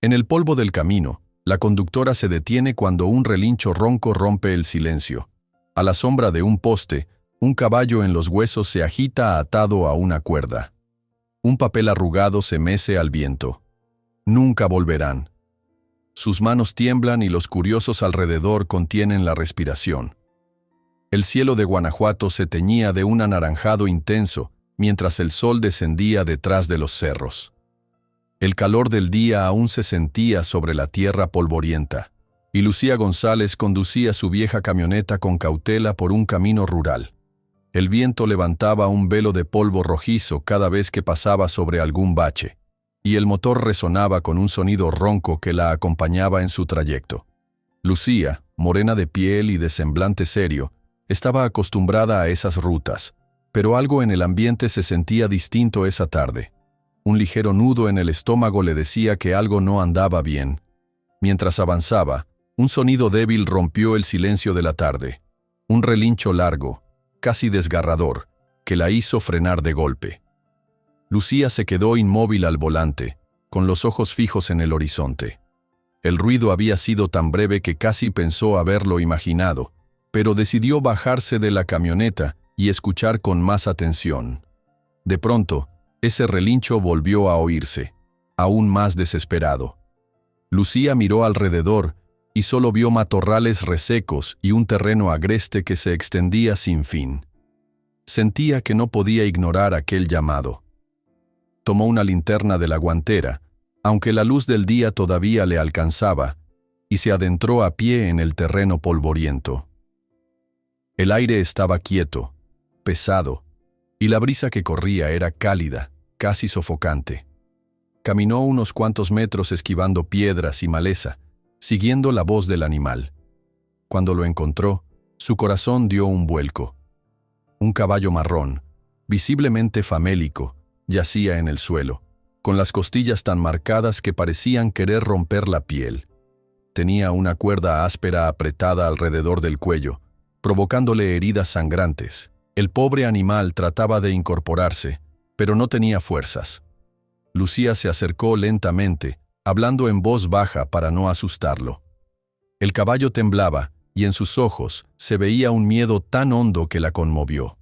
En el polvo del camino, la conductora se detiene cuando un relincho ronco rompe el silencio. A la sombra de un poste, un caballo en los huesos se agita atado a una cuerda. Un papel arrugado se mece al viento. Nunca volverán. Sus manos tiemblan y los curiosos alrededor contienen la respiración. El cielo de Guanajuato se teñía de un anaranjado intenso mientras el sol descendía detrás de los cerros. El calor del día aún se sentía sobre la tierra polvorienta, y Lucía González conducía su vieja camioneta con cautela por un camino rural. El viento levantaba un velo de polvo rojizo cada vez que pasaba sobre algún bache, y el motor resonaba con un sonido ronco que la acompañaba en su trayecto. Lucía, morena de piel y de semblante serio, estaba acostumbrada a esas rutas, pero algo en el ambiente se sentía distinto esa tarde. Un ligero nudo en el estómago le decía que algo no andaba bien. Mientras avanzaba, un sonido débil rompió el silencio de la tarde. Un relincho largo, casi desgarrador, que la hizo frenar de golpe. Lucía se quedó inmóvil al volante, con los ojos fijos en el horizonte. El ruido había sido tan breve que casi pensó haberlo imaginado, pero decidió bajarse de la camioneta y escuchar con más atención. De pronto, ese relincho volvió a oírse, aún más desesperado. Lucía miró alrededor y solo vio matorrales resecos y un terreno agreste que se extendía sin fin. Sentía que no podía ignorar aquel llamado. Tomó una linterna de la guantera, aunque la luz del día todavía le alcanzaba, y se adentró a pie en el terreno polvoriento. El aire estaba quieto, pesado, y la brisa que corría era cálida, casi sofocante. Caminó unos cuantos metros esquivando piedras y maleza, siguiendo la voz del animal. Cuando lo encontró, su corazón dio un vuelco. Un caballo marrón, visiblemente famélico, yacía en el suelo, con las costillas tan marcadas que parecían querer romper la piel. Tenía una cuerda áspera apretada alrededor del cuello, provocándole heridas sangrantes. El pobre animal trataba de incorporarse, pero no tenía fuerzas. Lucía se acercó lentamente, hablando en voz baja para no asustarlo. El caballo temblaba, y en sus ojos se veía un miedo tan hondo que la conmovió.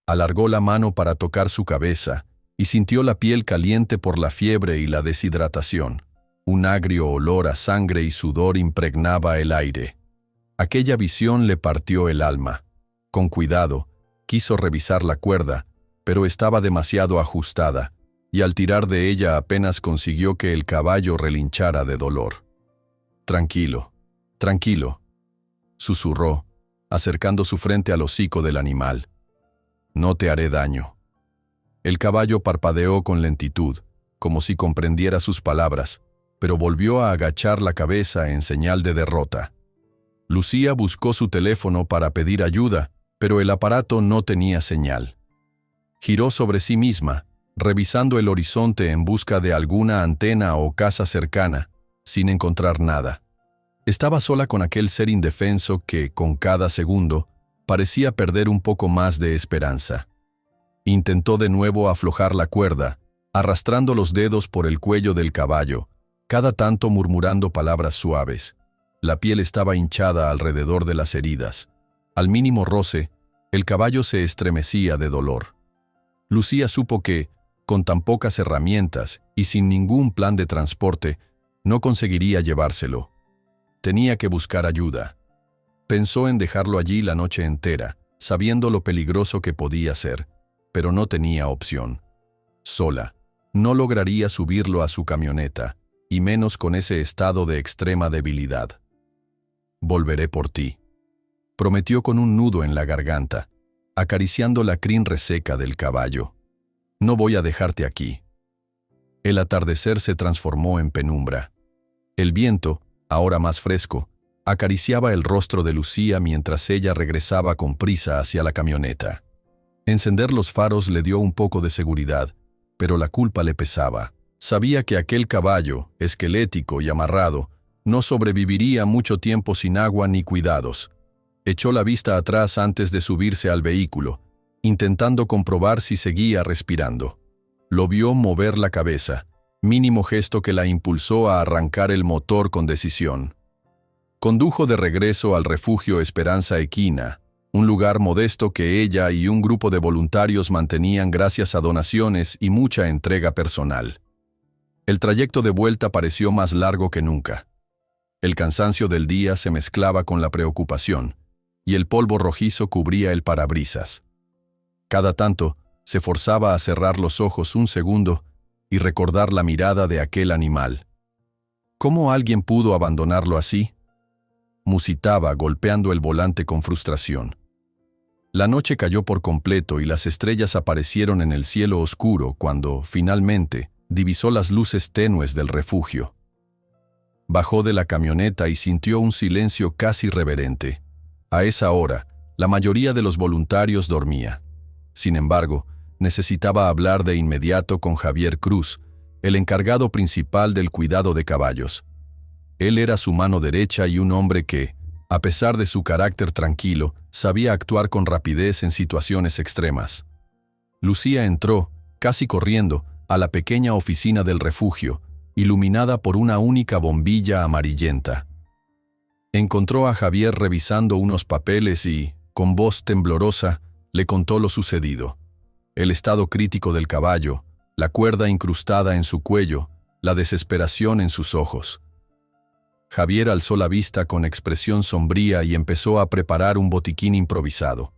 Alargó la mano para tocar su cabeza, y sintió la piel caliente por la fiebre y la deshidratación. Un agrio olor a sangre y sudor impregnaba el aire. Aquella visión le partió el alma. Con cuidado, quiso revisar la cuerda, pero estaba demasiado ajustada, y al tirar de ella apenas consiguió que el caballo relinchara de dolor. «Tranquilo, tranquilo», susurró, acercando su frente al hocico del animal. «No te haré daño». El caballo parpadeó con lentitud, como si comprendiera sus palabras, pero volvió a agachar la cabeza en señal de derrota. Lucía buscó su teléfono para pedir ayuda, pero el aparato no tenía señal. Giró sobre sí misma, revisando el horizonte en busca de alguna antena o casa cercana, sin encontrar nada. Estaba sola con aquel ser indefenso que, con cada segundo, parecía perder un poco más de esperanza. Intentó de nuevo aflojar la cuerda, arrastrando los dedos por el cuello del caballo, cada tanto murmurando palabras suaves. La piel estaba hinchada alrededor de las heridas. Al mínimo roce, el caballo se estremecía de dolor. Lucía supo que, con tan pocas herramientas y sin ningún plan de transporte, no conseguiría llevárselo. Tenía que buscar ayuda. Pensó en dejarlo allí la noche entera, sabiendo lo peligroso que podía ser, pero no tenía opción. Sola, no lograría subirlo a su camioneta, y menos con ese estado de extrema debilidad. «Volveré por ti», prometió con un nudo en la garganta, acariciando la crin reseca del caballo. «No voy a dejarte aquí». El atardecer se transformó en penumbra. El viento, ahora más fresco, acariciaba el rostro de Lucía mientras ella regresaba con prisa hacia la camioneta. Encender los faros le dio un poco de seguridad, pero la culpa le pesaba. Sabía que aquel caballo, esquelético y amarrado, no sobreviviría mucho tiempo sin agua ni cuidados. Echó la vista atrás antes de subirse al vehículo, intentando comprobar si seguía respirando. Lo vio mover la cabeza, mínimo gesto que la impulsó a arrancar el motor con decisión. Condujo de regreso al refugio Esperanza Equina, un lugar modesto que ella y un grupo de voluntarios mantenían gracias a donaciones y mucha entrega personal. El trayecto de vuelta pareció más largo que nunca. El cansancio del día se mezclaba con la preocupación, y el polvo rojizo cubría el parabrisas. Cada tanto, se forzaba a cerrar los ojos un segundo y recordar la mirada de aquel animal. ¿Cómo alguien pudo abandonarlo así? Musitaba, golpeando el volante con frustración. La noche cayó por completo y las estrellas aparecieron en el cielo oscuro cuando, finalmente, divisó las luces tenues del refugio. Bajó de la camioneta y sintió un silencio casi reverente. A esa hora, la mayoría de los voluntarios dormía. Sin embargo, necesitaba hablar de inmediato con Javier Cruz, el encargado principal del cuidado de caballos. Él era su mano derecha y un hombre que, a pesar de su carácter tranquilo, sabía actuar con rapidez en situaciones extremas. Lucía entró, casi corriendo, a la pequeña oficina del refugio, iluminada por una única bombilla amarillenta. Encontró a Javier revisando unos papeles y, con voz temblorosa, le contó lo sucedido. El estado crítico del caballo, la cuerda incrustada en su cuello, la desesperación en sus ojos. Javier alzó la vista con expresión sombría y empezó a preparar un botiquín improvisado.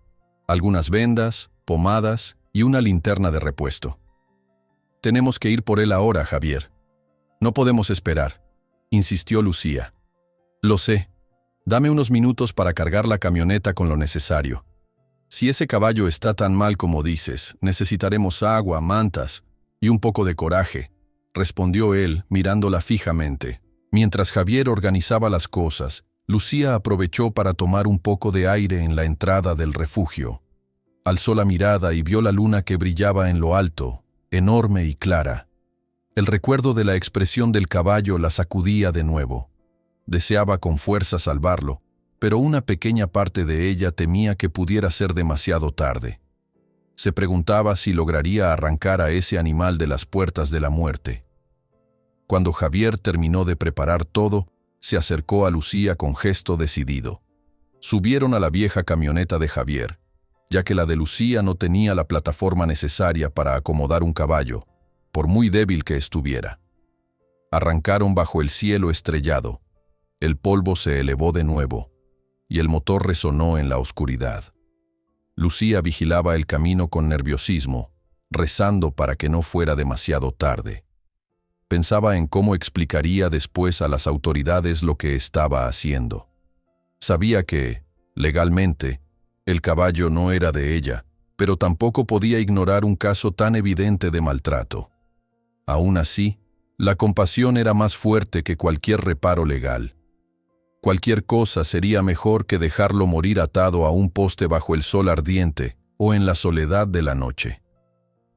Algunas vendas, pomadas y una linterna de repuesto. «Tenemos que ir por él ahora, Javier. No podemos esperar», insistió Lucía. «Lo sé. Dame unos minutos para cargar la camioneta con lo necesario. Si ese caballo está tan mal como dices, necesitaremos agua, mantas y un poco de coraje», respondió él, mirándola fijamente. Mientras Javier organizaba las cosas, Lucía aprovechó para tomar un poco de aire en la entrada del refugio. Alzó la mirada y vio la luna que brillaba en lo alto, enorme y clara. El recuerdo de la expresión del caballo la sacudía de nuevo. Deseaba con fuerza salvarlo, pero una pequeña parte de ella temía que pudiera ser demasiado tarde. Se preguntaba si lograría arrancar a ese animal de las puertas de la muerte. Cuando Javier terminó de preparar todo, se acercó a Lucía con gesto decidido. Subieron a la vieja camioneta de Javier, ya que la de Lucía no tenía la plataforma necesaria para acomodar un caballo, por muy débil que estuviera. Arrancaron bajo el cielo estrellado. El polvo se elevó de nuevo, y el motor resonó en la oscuridad. Lucía vigilaba el camino con nerviosismo, rezando para que no fuera demasiado tarde. Pensaba en cómo explicaría después a las autoridades lo que estaba haciendo. Sabía que, legalmente, el caballo no era de ella, pero tampoco podía ignorar un caso tan evidente de maltrato. Aún así, la compasión era más fuerte que cualquier reparo legal. Cualquier cosa sería mejor que dejarlo morir atado a un poste bajo el sol ardiente o en la soledad de la noche.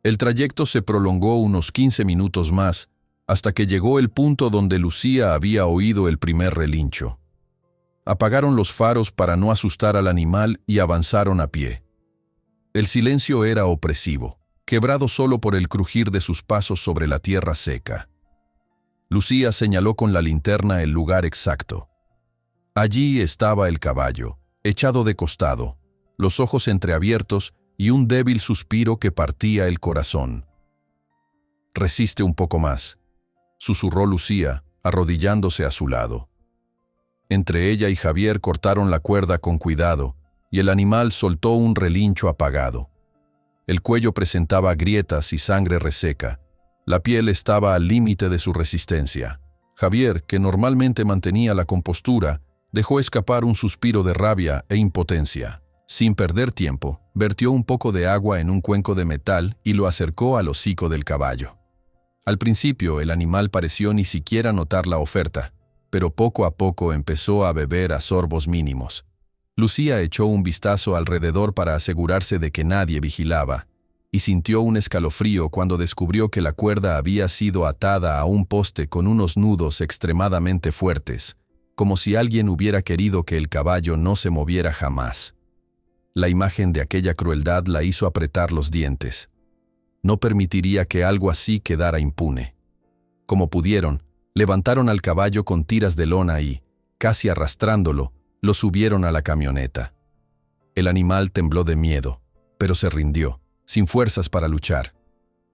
El trayecto se prolongó unos 15 minutos más, hasta que llegó el punto donde Lucía había oído el primer relincho. Apagaron los faros para no asustar al animal y avanzaron a pie. El silencio era opresivo, quebrado solo por el crujir de sus pasos sobre la tierra seca. Lucía señaló con la linterna el lugar exacto. Allí estaba el caballo, echado de costado, los ojos entreabiertos y un débil suspiro que partía el corazón. «Resiste un poco más», susurró Lucía, arrodillándose a su lado. Entre ella y Javier cortaron la cuerda con cuidado, y el animal soltó un relincho apagado. El cuello presentaba grietas y sangre reseca. La piel estaba al límite de su resistencia. Javier, que normalmente mantenía la compostura, dejó escapar un suspiro de rabia e impotencia. Sin perder tiempo, vertió un poco de agua en un cuenco de metal y lo acercó al hocico del caballo. Al principio, el animal pareció ni siquiera notar la oferta, pero poco a poco empezó a beber a sorbos mínimos. Lucía echó un vistazo alrededor para asegurarse de que nadie vigilaba, y sintió un escalofrío cuando descubrió que la cuerda había sido atada a un poste con unos nudos extremadamente fuertes, como si alguien hubiera querido que el caballo no se moviera jamás. La imagen de aquella crueldad la hizo apretar los dientes. No permitiría que algo así quedara impune. Como pudieron, levantaron al caballo con tiras de lona y, casi arrastrándolo, lo subieron a la camioneta. El animal tembló de miedo, pero se rindió, sin fuerzas para luchar.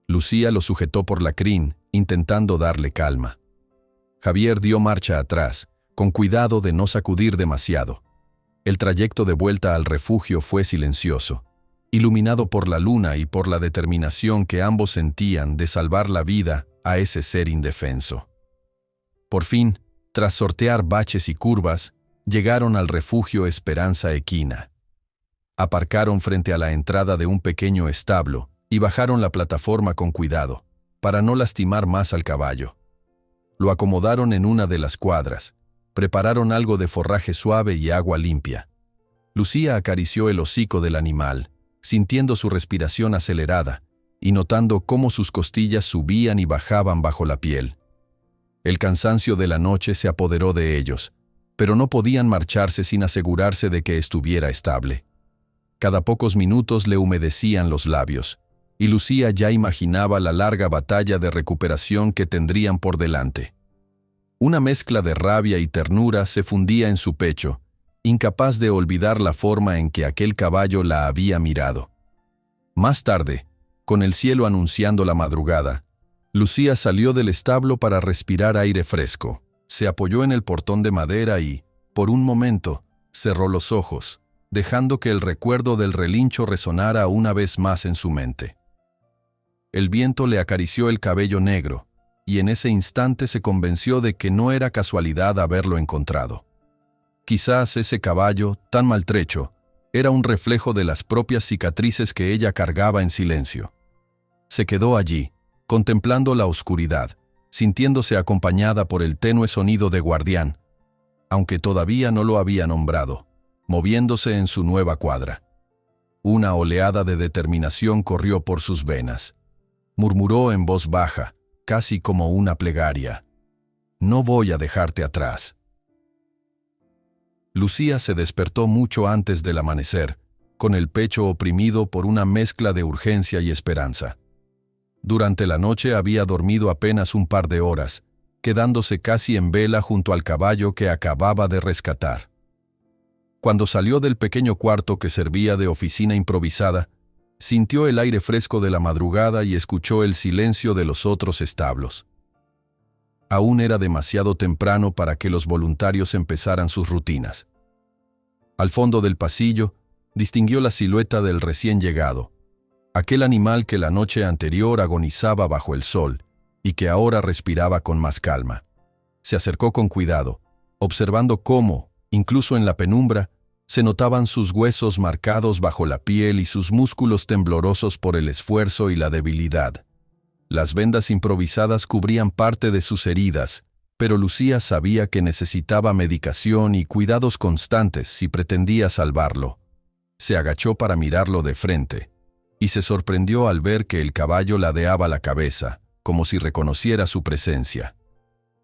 Lucía lo sujetó por la crin, intentando darle calma. Javier dio marcha atrás, con cuidado de no sacudir demasiado. El trayecto de vuelta al refugio fue silencioso, iluminado por la luna y por la determinación que ambos sentían de salvar la vida a ese ser indefenso. Por fin, tras sortear baches y curvas, llegaron al refugio Esperanza Equina. Aparcaron frente a la entrada de un pequeño establo y bajaron la plataforma con cuidado, para no lastimar más al caballo. Lo acomodaron en una de las cuadras, prepararon algo de forraje suave y agua limpia. Lucía acarició el hocico del animal, sintiendo su respiración acelerada y notando cómo sus costillas subían y bajaban bajo la piel. El cansancio de la noche se apoderó de ellos, pero no podían marcharse sin asegurarse de que estuviera estable. Cada pocos minutos le humedecían los labios, y Lucía ya imaginaba la larga batalla de recuperación que tendrían por delante. Una mezcla de rabia y ternura se fundía en su pecho, incapaz de olvidar la forma en que aquel caballo la había mirado. Más tarde, con el cielo anunciando la madrugada, Lucía salió del establo para respirar aire fresco. Se apoyó en el portón de madera y, por un momento, cerró los ojos, dejando que el recuerdo del relincho resonara una vez más en su mente. El viento le acarició el cabello negro, y en ese instante se convenció de que no era casualidad haberlo encontrado. Quizás ese caballo, tan maltrecho, era un reflejo de las propias cicatrices que ella cargaba en silencio. Se quedó allí, contemplando la oscuridad, sintiéndose acompañada por el tenue sonido de Guardián, aunque todavía no lo había nombrado, moviéndose en su nueva cuadra. Una oleada de determinación corrió por sus venas. Murmuró en voz baja, casi como una plegaria: «No voy a dejarte atrás». Lucía se despertó mucho antes del amanecer, con el pecho oprimido por una mezcla de urgencia y esperanza. Durante la noche había dormido apenas un par de horas, quedándose casi en vela junto al caballo que acababa de rescatar. Cuando salió del pequeño cuarto que servía de oficina improvisada, sintió el aire fresco de la madrugada y escuchó el silencio de los otros establos. Aún era demasiado temprano para que los voluntarios empezaran sus rutinas. Al fondo del pasillo, distinguió la silueta del recién llegado, aquel animal que la noche anterior agonizaba bajo el sol y que ahora respiraba con más calma. Se acercó con cuidado, observando cómo, incluso en la penumbra, se notaban sus huesos marcados bajo la piel y sus músculos temblorosos por el esfuerzo y la debilidad. Las vendas improvisadas cubrían parte de sus heridas, pero Lucía sabía que necesitaba medicación y cuidados constantes si pretendía salvarlo. Se agachó para mirarlo de frente, y se sorprendió al ver que el caballo ladeaba la cabeza, como si reconociera su presencia.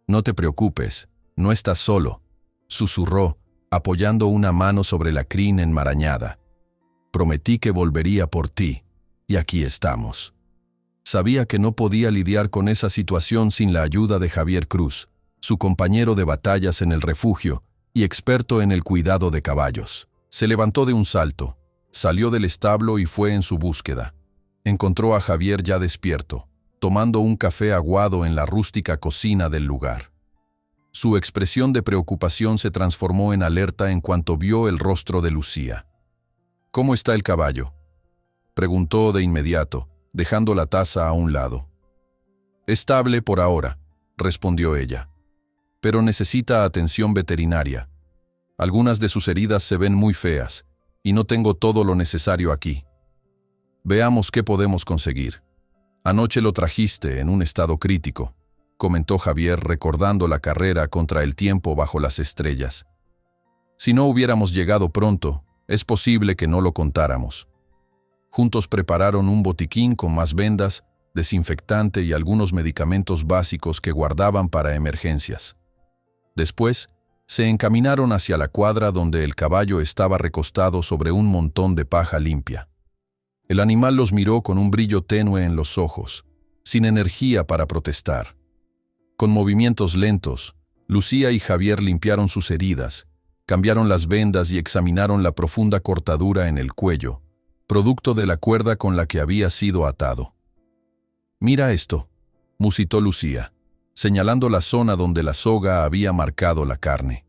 «No te preocupes, no estás solo», susurró, apoyando una mano sobre la crin enmarañada. «Prometí que volvería por ti, y aquí estamos». Sabía que no podía lidiar con esa situación sin la ayuda de Javier Cruz, su compañero de batallas en el refugio y experto en el cuidado de caballos. Se levantó de un salto, salió del establo y fue en su búsqueda. Encontró a Javier ya despierto, tomando un café aguado en la rústica cocina del lugar. Su expresión de preocupación se transformó en alerta en cuanto vio el rostro de Lucía. «¿Cómo está el caballo?», preguntó de inmediato, dejando la taza a un lado. «Estable por ahora», respondió ella, «pero necesita atención veterinaria. Algunas de sus heridas se ven muy feas, y no tengo todo lo necesario aquí. Veamos qué podemos conseguir. Anoche lo trajiste en un estado crítico», comentó Javier recordando la carrera contra el tiempo bajo las estrellas. «Si no hubiéramos llegado pronto, es posible que no lo contáramos». Juntos prepararon un botiquín con más vendas, desinfectante y algunos medicamentos básicos que guardaban para emergencias. Después, se encaminaron hacia la cuadra donde el caballo estaba recostado sobre un montón de paja limpia. El animal los miró con un brillo tenue en los ojos, sin energía para protestar. Con movimientos lentos, Lucía y Javier limpiaron sus heridas, cambiaron las vendas y examinaron la profunda cortadura en el cuello, producto de la cuerda con la que había sido atado. «Mira esto», musitó Lucía, señalando la zona donde la soga había marcado la carne.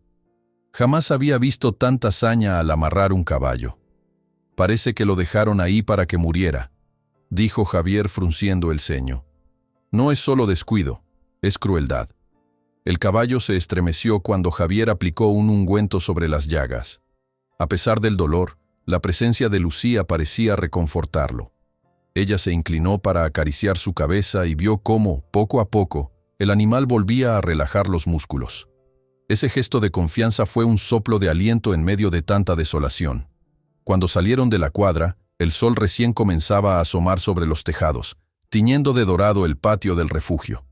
Jamás había visto tanta saña al amarrar un caballo. «Parece que lo dejaron ahí para que muriera», dijo Javier frunciendo el ceño. «No es solo descuido, es crueldad». El caballo se estremeció cuando Javier aplicó un ungüento sobre las llagas. A pesar del dolor, la presencia de Lucía parecía reconfortarlo. Ella se inclinó para acariciar su cabeza y vio cómo, poco a poco, el animal volvía a relajar los músculos. Ese gesto de confianza fue un soplo de aliento en medio de tanta desolación. Cuando salieron de la cuadra, el sol recién comenzaba a asomar sobre los tejados, tiñendo de dorado el patio del refugio.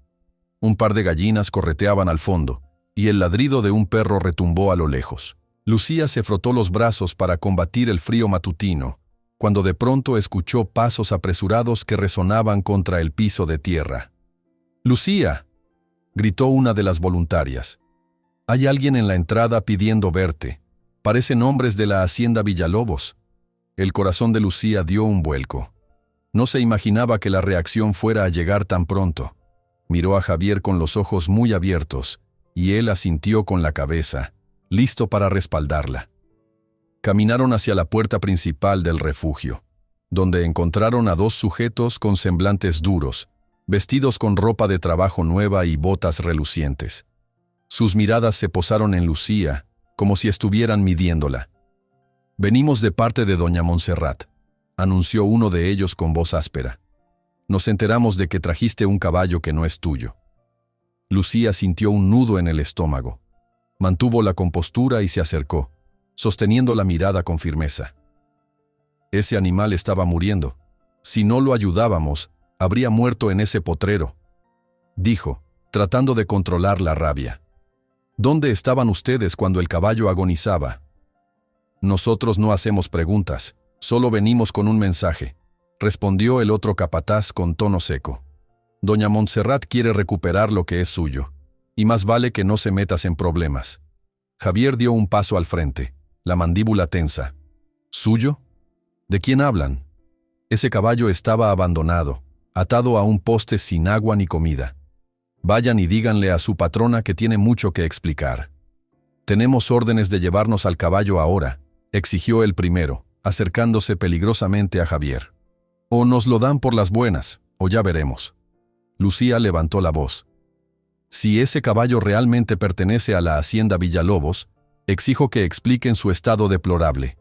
Un par de gallinas correteaban al fondo, y el ladrido de un perro retumbó a lo lejos. Lucía se frotó los brazos para combatir el frío matutino, cuando de pronto escuchó pasos apresurados que resonaban contra el piso de tierra. «¡Lucía!», gritó una de las voluntarias. «Hay alguien en la entrada pidiendo verte. Parecen hombres de la hacienda Villalobos». El corazón de Lucía dio un vuelco. No se imaginaba que la reacción fuera a llegar tan pronto. Miró a Javier con los ojos muy abiertos, y él asintió con la cabeza, listo para respaldarla. Caminaron hacia la puerta principal del refugio, donde encontraron a dos sujetos con semblantes duros, vestidos con ropa de trabajo nueva y botas relucientes. Sus miradas se posaron en Lucía, como si estuvieran midiéndola. «Venimos de parte de doña Montserrat», anunció uno de ellos con voz áspera. «Nos enteramos de que trajiste un caballo que no es tuyo». Lucía sintió un nudo en el estómago. Mantuvo la compostura y se acercó, sosteniendo la mirada con firmeza. Ese animal estaba muriendo. Si no lo ayudábamos, habría muerto en ese potrero, dijo, tratando de controlar la rabia. «¿Dónde estaban ustedes cuando el caballo agonizaba?» «Nosotros no hacemos preguntas, solo venimos con un mensaje», respondió el otro capataz con tono seco. «Doña Montserrat quiere recuperar lo que es suyo, y más vale que no se metas en problemas». Javier dio un paso al frente, la mandíbula tensa. «¿Suyo? ¿De quién hablan?» Ese caballo estaba abandonado, atado a un poste sin agua ni comida. Vayan y díganle a su patrona que tiene mucho que explicar. «Tenemos órdenes de llevarnos al caballo ahora», exigió el primero, acercándose peligrosamente a Javier. «O nos lo dan por las buenas, o ya veremos». Lucía levantó la voz. «Si ese caballo realmente pertenece a la hacienda Villalobos, exijo que expliquen su estado deplorable.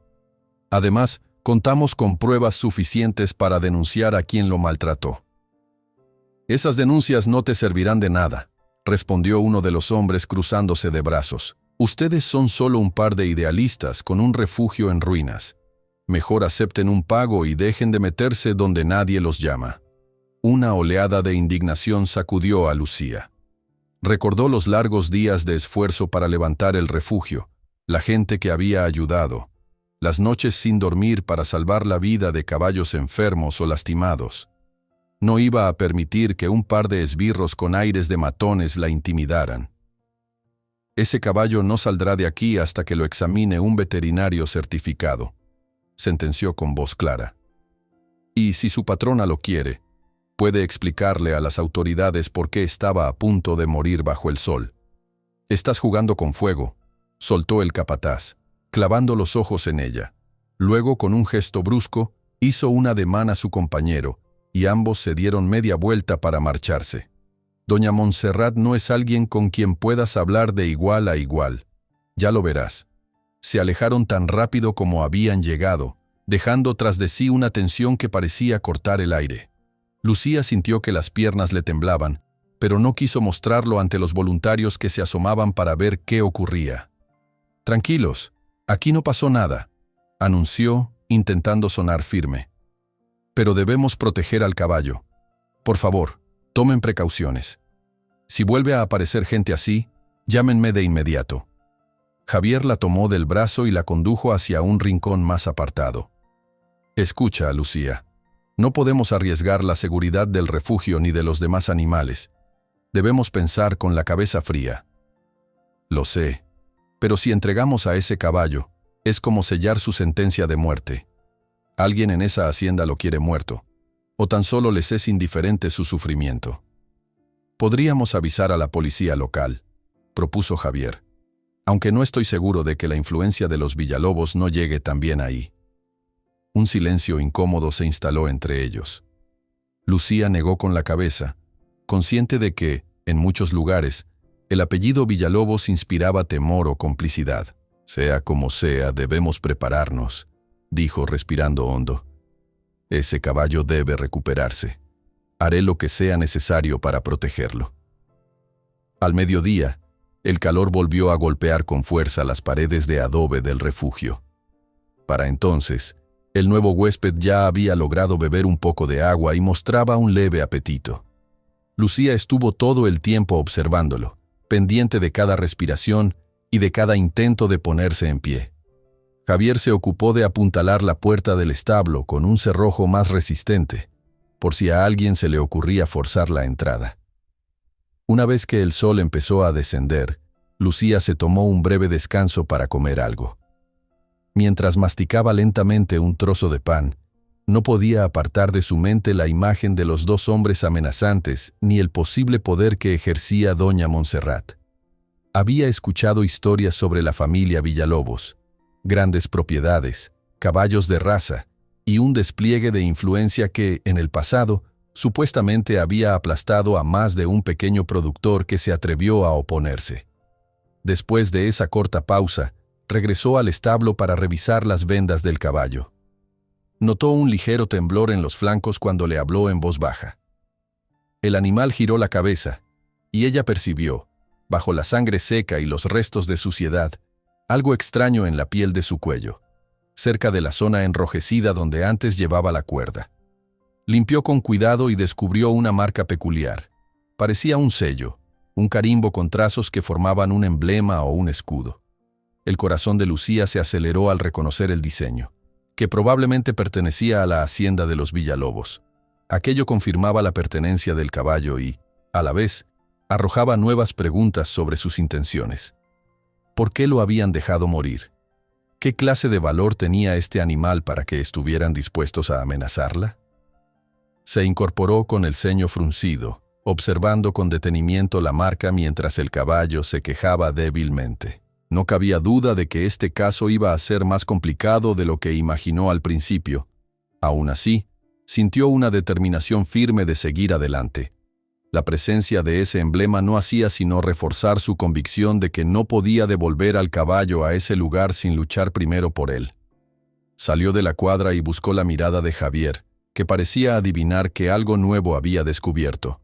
Además, contamos con pruebas suficientes para denunciar a quien lo maltrató». «Esas denuncias no te servirán de nada», respondió uno de los hombres cruzándose de brazos. «Ustedes son solo un par de idealistas con un refugio en ruinas. Mejor acepten un pago y dejen de meterse donde nadie los llama». Una oleada de indignación sacudió a Lucía. Recordó los largos días de esfuerzo para levantar el refugio, la gente que había ayudado, las noches sin dormir para salvar la vida de caballos enfermos o lastimados. No iba a permitir que un par de esbirros con aires de matones la intimidaran. «Ese caballo no saldrá de aquí hasta que lo examine un veterinario certificado», sentenció con voz clara. «Y si su patrona lo quiere, puede explicarle a las autoridades por qué estaba a punto de morir bajo el sol». «Estás jugando con fuego», soltó el capataz, clavando los ojos en ella. Luego, con un gesto brusco, hizo un ademán a su compañero, y ambos se dieron media vuelta para marcharse. «Doña Montserrat no es alguien con quien puedas hablar de igual a igual. Ya lo verás». Se alejaron tan rápido como habían llegado, dejando tras de sí una tensión que parecía cortar el aire. Lucía sintió que las piernas le temblaban, pero no quiso mostrarlo ante los voluntarios que se asomaban para ver qué ocurría. «Tranquilos, aquí no pasó nada», anunció, intentando sonar firme. «Pero debemos proteger al caballo. Por favor, tomen precauciones. Si vuelve a aparecer gente así, llámenme de inmediato». Javier la tomó del brazo y la condujo hacia un rincón más apartado. «Escucha, Lucía. No podemos arriesgar la seguridad del refugio ni de los demás animales. Debemos pensar con la cabeza fría. Lo sé, pero si entregamos a ese caballo, es como sellar su sentencia de muerte. Alguien en esa hacienda lo quiere muerto, o tan solo les es indiferente su sufrimiento. Podríamos avisar a la policía local, propuso Javier, aunque no estoy seguro de que la influencia de los Villalobos no llegue también ahí. Un silencio incómodo se instaló entre ellos. Lucía negó con la cabeza, consciente de que, en muchos lugares, el apellido Villalobos inspiraba temor o complicidad. Sea como sea, debemos prepararnos, dijo respirando hondo. Ese caballo debe recuperarse. Haré lo que sea necesario para protegerlo. Al mediodía, el calor volvió a golpear con fuerza las paredes de adobe del refugio. Para entonces, el nuevo huésped ya había logrado beber un poco de agua y mostraba un leve apetito. Lucía estuvo todo el tiempo observándolo, pendiente de cada respiración y de cada intento de ponerse en pie. Javier se ocupó de apuntalar la puerta del establo con un cerrojo más resistente, por si a alguien se le ocurría forzar la entrada. Una vez que el sol empezó a descender, Lucía se tomó un breve descanso para comer algo. Mientras masticaba lentamente un trozo de pan, no podía apartar de su mente la imagen de los dos hombres amenazantes ni el posible poder que ejercía doña Montserrat. Había escuchado historias sobre la familia Villalobos, grandes propiedades, caballos de raza y un despliegue de influencia que, en el pasado, supuestamente había aplastado a más de un pequeño productor que se atrevió a oponerse. Después de esa corta pausa, regresó al establo para revisar las vendas del caballo. Notó un ligero temblor en los flancos cuando le habló en voz baja. El animal giró la cabeza, y ella percibió, bajo la sangre seca y los restos de suciedad, algo extraño en la piel de su cuello, cerca de la zona enrojecida donde antes llevaba la cuerda. Limpió con cuidado y descubrió una marca peculiar. Parecía un sello, un carimbo con trazos que formaban un emblema o un escudo. El corazón de Lucía se aceleró al reconocer el diseño, que probablemente pertenecía a la hacienda de los Villalobos. Aquello confirmaba la pertenencia del caballo y, a la vez, arrojaba nuevas preguntas sobre sus intenciones. ¿Por qué lo habían dejado morir? ¿Qué clase de valor tenía este animal para que estuvieran dispuestos a amenazarla? Se incorporó con el ceño fruncido, observando con detenimiento la marca mientras el caballo se quejaba débilmente. No cabía duda de que este caso iba a ser más complicado de lo que imaginó al principio. Aún así, sintió una determinación firme de seguir adelante. La presencia de ese emblema no hacía sino reforzar su convicción de que no podía devolver al caballo a ese lugar sin luchar primero por él. Salió de la cuadra y buscó la mirada de Javier, que parecía adivinar que algo nuevo había descubierto.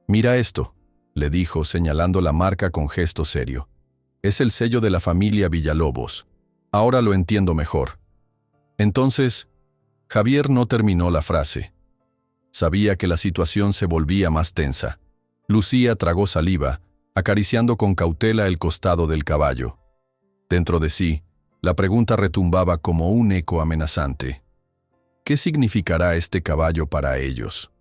«Mira esto», le dijo señalando la marca con gesto serio. «Es el sello de la familia Villalobos. Ahora lo entiendo mejor». Entonces, Javier no terminó la frase. Sabía que la situación se volvía más tensa. Lucía tragó saliva, acariciando con cautela el costado del caballo. Dentro de sí, la pregunta retumbaba como un eco amenazante. ¿Qué significará este caballo para ellos?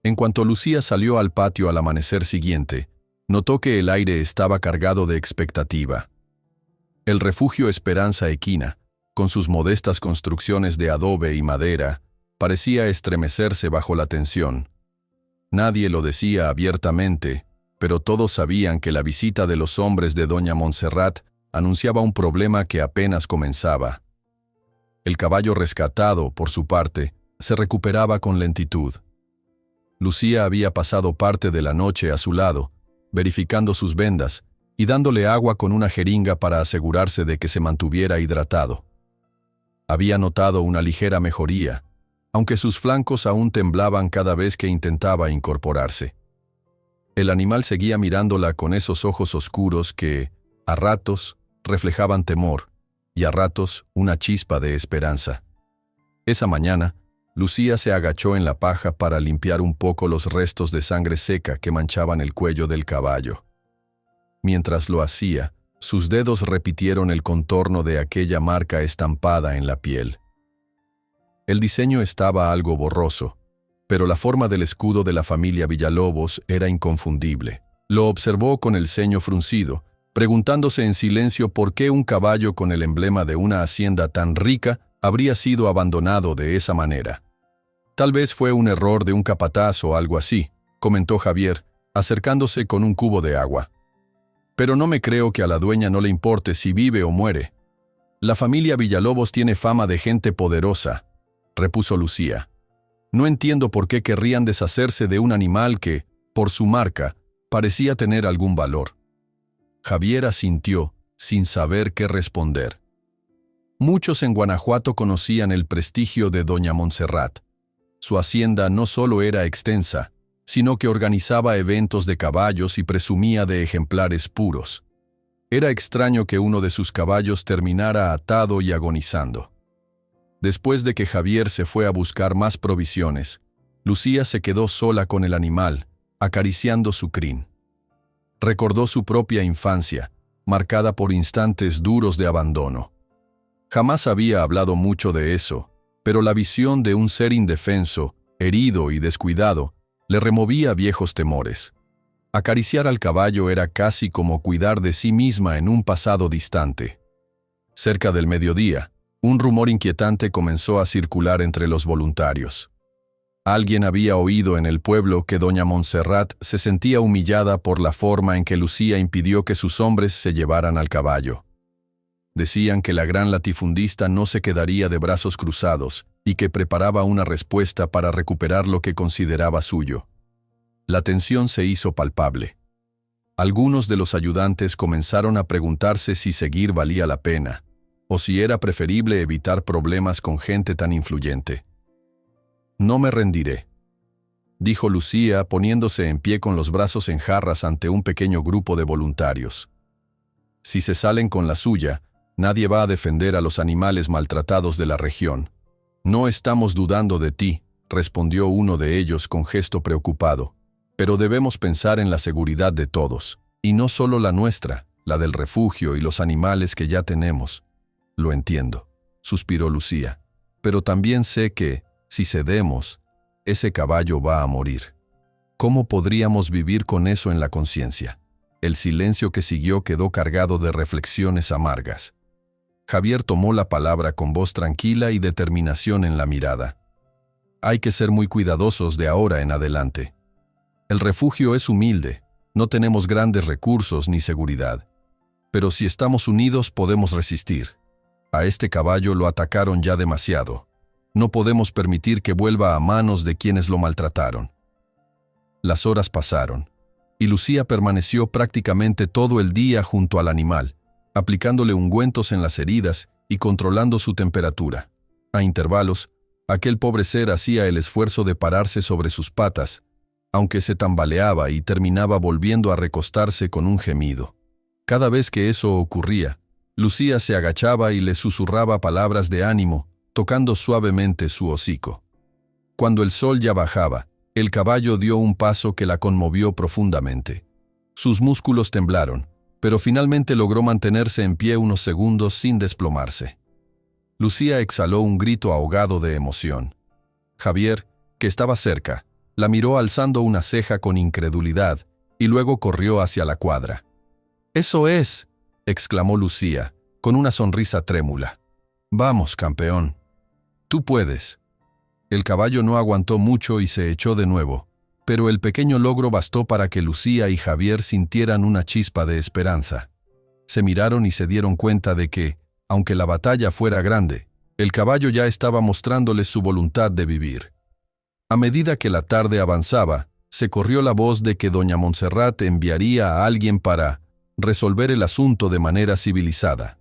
En cuanto Lucía salió al patio al amanecer siguiente, notó que el aire estaba cargado de expectativa. El refugio Esperanza Equina, con sus modestas construcciones de adobe y madera, parecía estremecerse bajo la tensión. Nadie lo decía abiertamente, pero todos sabían que la visita de los hombres de doña Montserrat anunciaba un problema que apenas comenzaba. El caballo rescatado, por su parte, se recuperaba con lentitud. Lucía había pasado parte de la noche a su lado, verificando sus vendas y dándole agua con una jeringa para asegurarse de que se mantuviera hidratado. Había notado una ligera mejoría, aunque sus flancos aún temblaban cada vez que intentaba incorporarse. El animal seguía mirándola con esos ojos oscuros que, a ratos, reflejaban temor y a ratos una chispa de esperanza. Esa mañana, Lucía se agachó en la paja para limpiar un poco los restos de sangre seca que manchaban el cuello del caballo. Mientras lo hacía, sus dedos repitieron el contorno de aquella marca estampada en la piel. El diseño estaba algo borroso, pero la forma del escudo de la familia Villalobos era inconfundible. Lo observó con el ceño fruncido, preguntándose en silencio por qué un caballo con el emblema de una hacienda tan rica habría sido abandonado de esa manera. Tal vez fue un error de un capataz o algo así, comentó Javier, acercándose con un cubo de agua. Pero no me creo que a la dueña no le importe si vive o muere. La familia Villalobos tiene fama de gente poderosa, repuso Lucía. No entiendo por qué querrían deshacerse de un animal que, por su marca, parecía tener algún valor. Javier asintió, sin saber qué responder. Muchos en Guanajuato conocían el prestigio de doña Montserrat. Su hacienda no solo era extensa, sino que organizaba eventos de caballos y presumía de ejemplares puros. Era extraño que uno de sus caballos terminara atado y agonizando. Después de que Javier se fue a buscar más provisiones, Lucía se quedó sola con el animal, acariciando su crin. Recordó su propia infancia, marcada por instantes duros de abandono. Jamás había hablado mucho de eso, pero la visión de un ser indefenso, herido y descuidado, le removía viejos temores. Acariciar al caballo era casi como cuidar de sí misma en un pasado distante. Cerca del mediodía, un rumor inquietante comenzó a circular entre los voluntarios. Alguien había oído en el pueblo que doña Montserrat se sentía humillada por la forma en que Lucía impidió que sus hombres se llevaran al caballo. Decían que la gran latifundista no se quedaría de brazos cruzados y que preparaba una respuesta para recuperar lo que consideraba suyo. La tensión se hizo palpable. Algunos de los ayudantes comenzaron a preguntarse si seguir valía la pena, o si era preferible evitar problemas con gente tan influyente. «No me rendiré», dijo Lucía, poniéndose en pie con los brazos en jarras ante un pequeño grupo de voluntarios. «Si se salen con la suya, nadie va a defender a los animales maltratados de la región. No estamos dudando de ti», respondió uno de ellos con gesto preocupado. «Pero debemos pensar en la seguridad de todos, y no solo la nuestra, la del refugio y los animales que ya tenemos». «Lo entiendo», suspiró Lucía, «pero también sé que, si cedemos, ese caballo va a morir. ¿Cómo podríamos vivir con eso en la conciencia?». El silencio que siguió quedó cargado de reflexiones amargas. Javier tomó la palabra con voz tranquila y determinación en la mirada. «Hay que ser muy cuidadosos de ahora en adelante. El refugio es humilde, no tenemos grandes recursos ni seguridad. Pero si estamos unidos podemos resistir. A este caballo lo atacaron ya demasiado. No podemos permitir que vuelva a manos de quienes lo maltrataron». Las horas pasaron, y Lucía permaneció prácticamente todo el día junto al animal, aplicándole ungüentos en las heridas y controlando su temperatura. A intervalos, aquel pobre ser hacía el esfuerzo de pararse sobre sus patas, aunque se tambaleaba y terminaba volviendo a recostarse con un gemido. Cada vez que eso ocurría, Lucía se agachaba y le susurraba palabras de ánimo, tocando suavemente su hocico. Cuando el sol ya bajaba, el caballo dio un paso que la conmovió profundamente. Sus músculos temblaron, pero finalmente logró mantenerse en pie unos segundos sin desplomarse. Lucía exhaló un grito ahogado de emoción. Javier, que estaba cerca, la miró alzando una ceja con incredulidad y luego corrió hacia la cuadra. «¡Eso es!», exclamó Lucía, con una sonrisa trémula. «Vamos, campeón. Tú puedes». El caballo no aguantó mucho y se echó de nuevo, pero el pequeño logro bastó para que Lucía y Javier sintieran una chispa de esperanza. Se miraron y se dieron cuenta de que, aunque la batalla fuera grande, el caballo ya estaba mostrándoles su voluntad de vivir. A medida que la tarde avanzaba, se corrió la voz de que doña Montserrat enviaría a alguien para resolver el asunto de manera civilizada.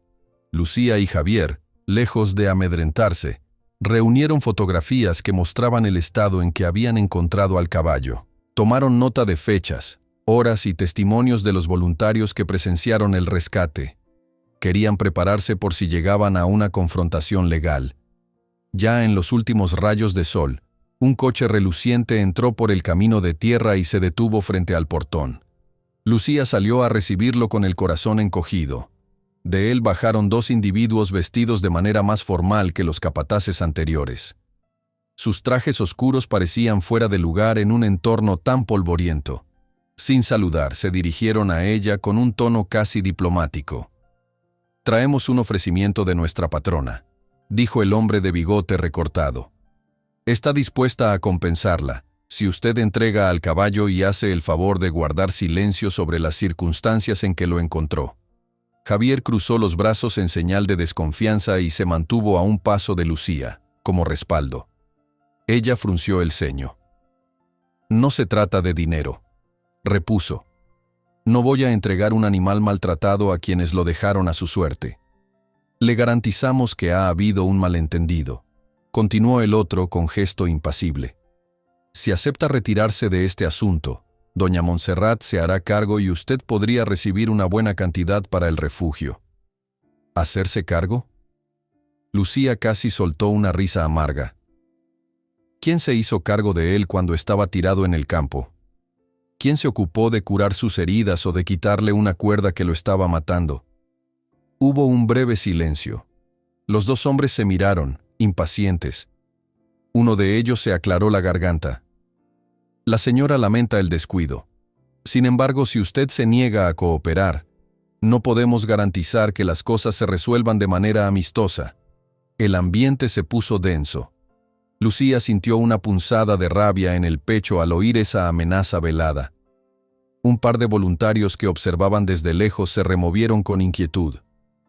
Lucía y Javier, lejos de amedrentarse, reunieron fotografías que mostraban el estado en que habían encontrado al caballo. Tomaron nota de fechas, horas y testimonios de los voluntarios que presenciaron el rescate. Querían prepararse por si llegaban a una confrontación legal. Ya en los últimos rayos de sol, un coche reluciente entró por el camino de tierra y se detuvo frente al portón. Lucía salió a recibirlo con el corazón encogido. De él bajaron dos individuos vestidos de manera más formal que los capataces anteriores. Sus trajes oscuros parecían fuera de lugar en un entorno tan polvoriento. Sin saludar, se dirigieron a ella con un tono casi diplomático. «Traemos un ofrecimiento de nuestra patrona», dijo el hombre de bigote recortado. «Está dispuesta a compensarla, si usted entrega al caballo y hace el favor de guardar silencio sobre las circunstancias en que lo encontró». Javier cruzó los brazos en señal de desconfianza y se mantuvo a un paso de Lucía, como respaldo. Ella frunció el ceño. «No se trata de dinero», repuso. «No voy a entregar un animal maltratado a quienes lo dejaron a su suerte. Le garantizamos que ha habido un malentendido», continuó el otro con gesto impasible. «Si acepta retirarse de este asunto, doña Montserrat se hará cargo y usted podría recibir una buena cantidad para el refugio». ¿Hacerse cargo? Lucía casi soltó una risa amarga. ¿Quién se hizo cargo de él cuando estaba tirado en el campo? ¿Quién se ocupó de curar sus heridas o de quitarle una cuerda que lo estaba matando? Hubo un breve silencio. Los dos hombres se miraron, impacientes. Uno de ellos se aclaró la garganta. «La señora lamenta el descuido. Sin embargo, si usted se niega a cooperar, no podemos garantizar que las cosas se resuelvan de manera amistosa». El ambiente se puso denso. Lucía sintió una punzada de rabia en el pecho al oír esa amenaza velada. Un par de voluntarios que observaban desde lejos se removieron con inquietud.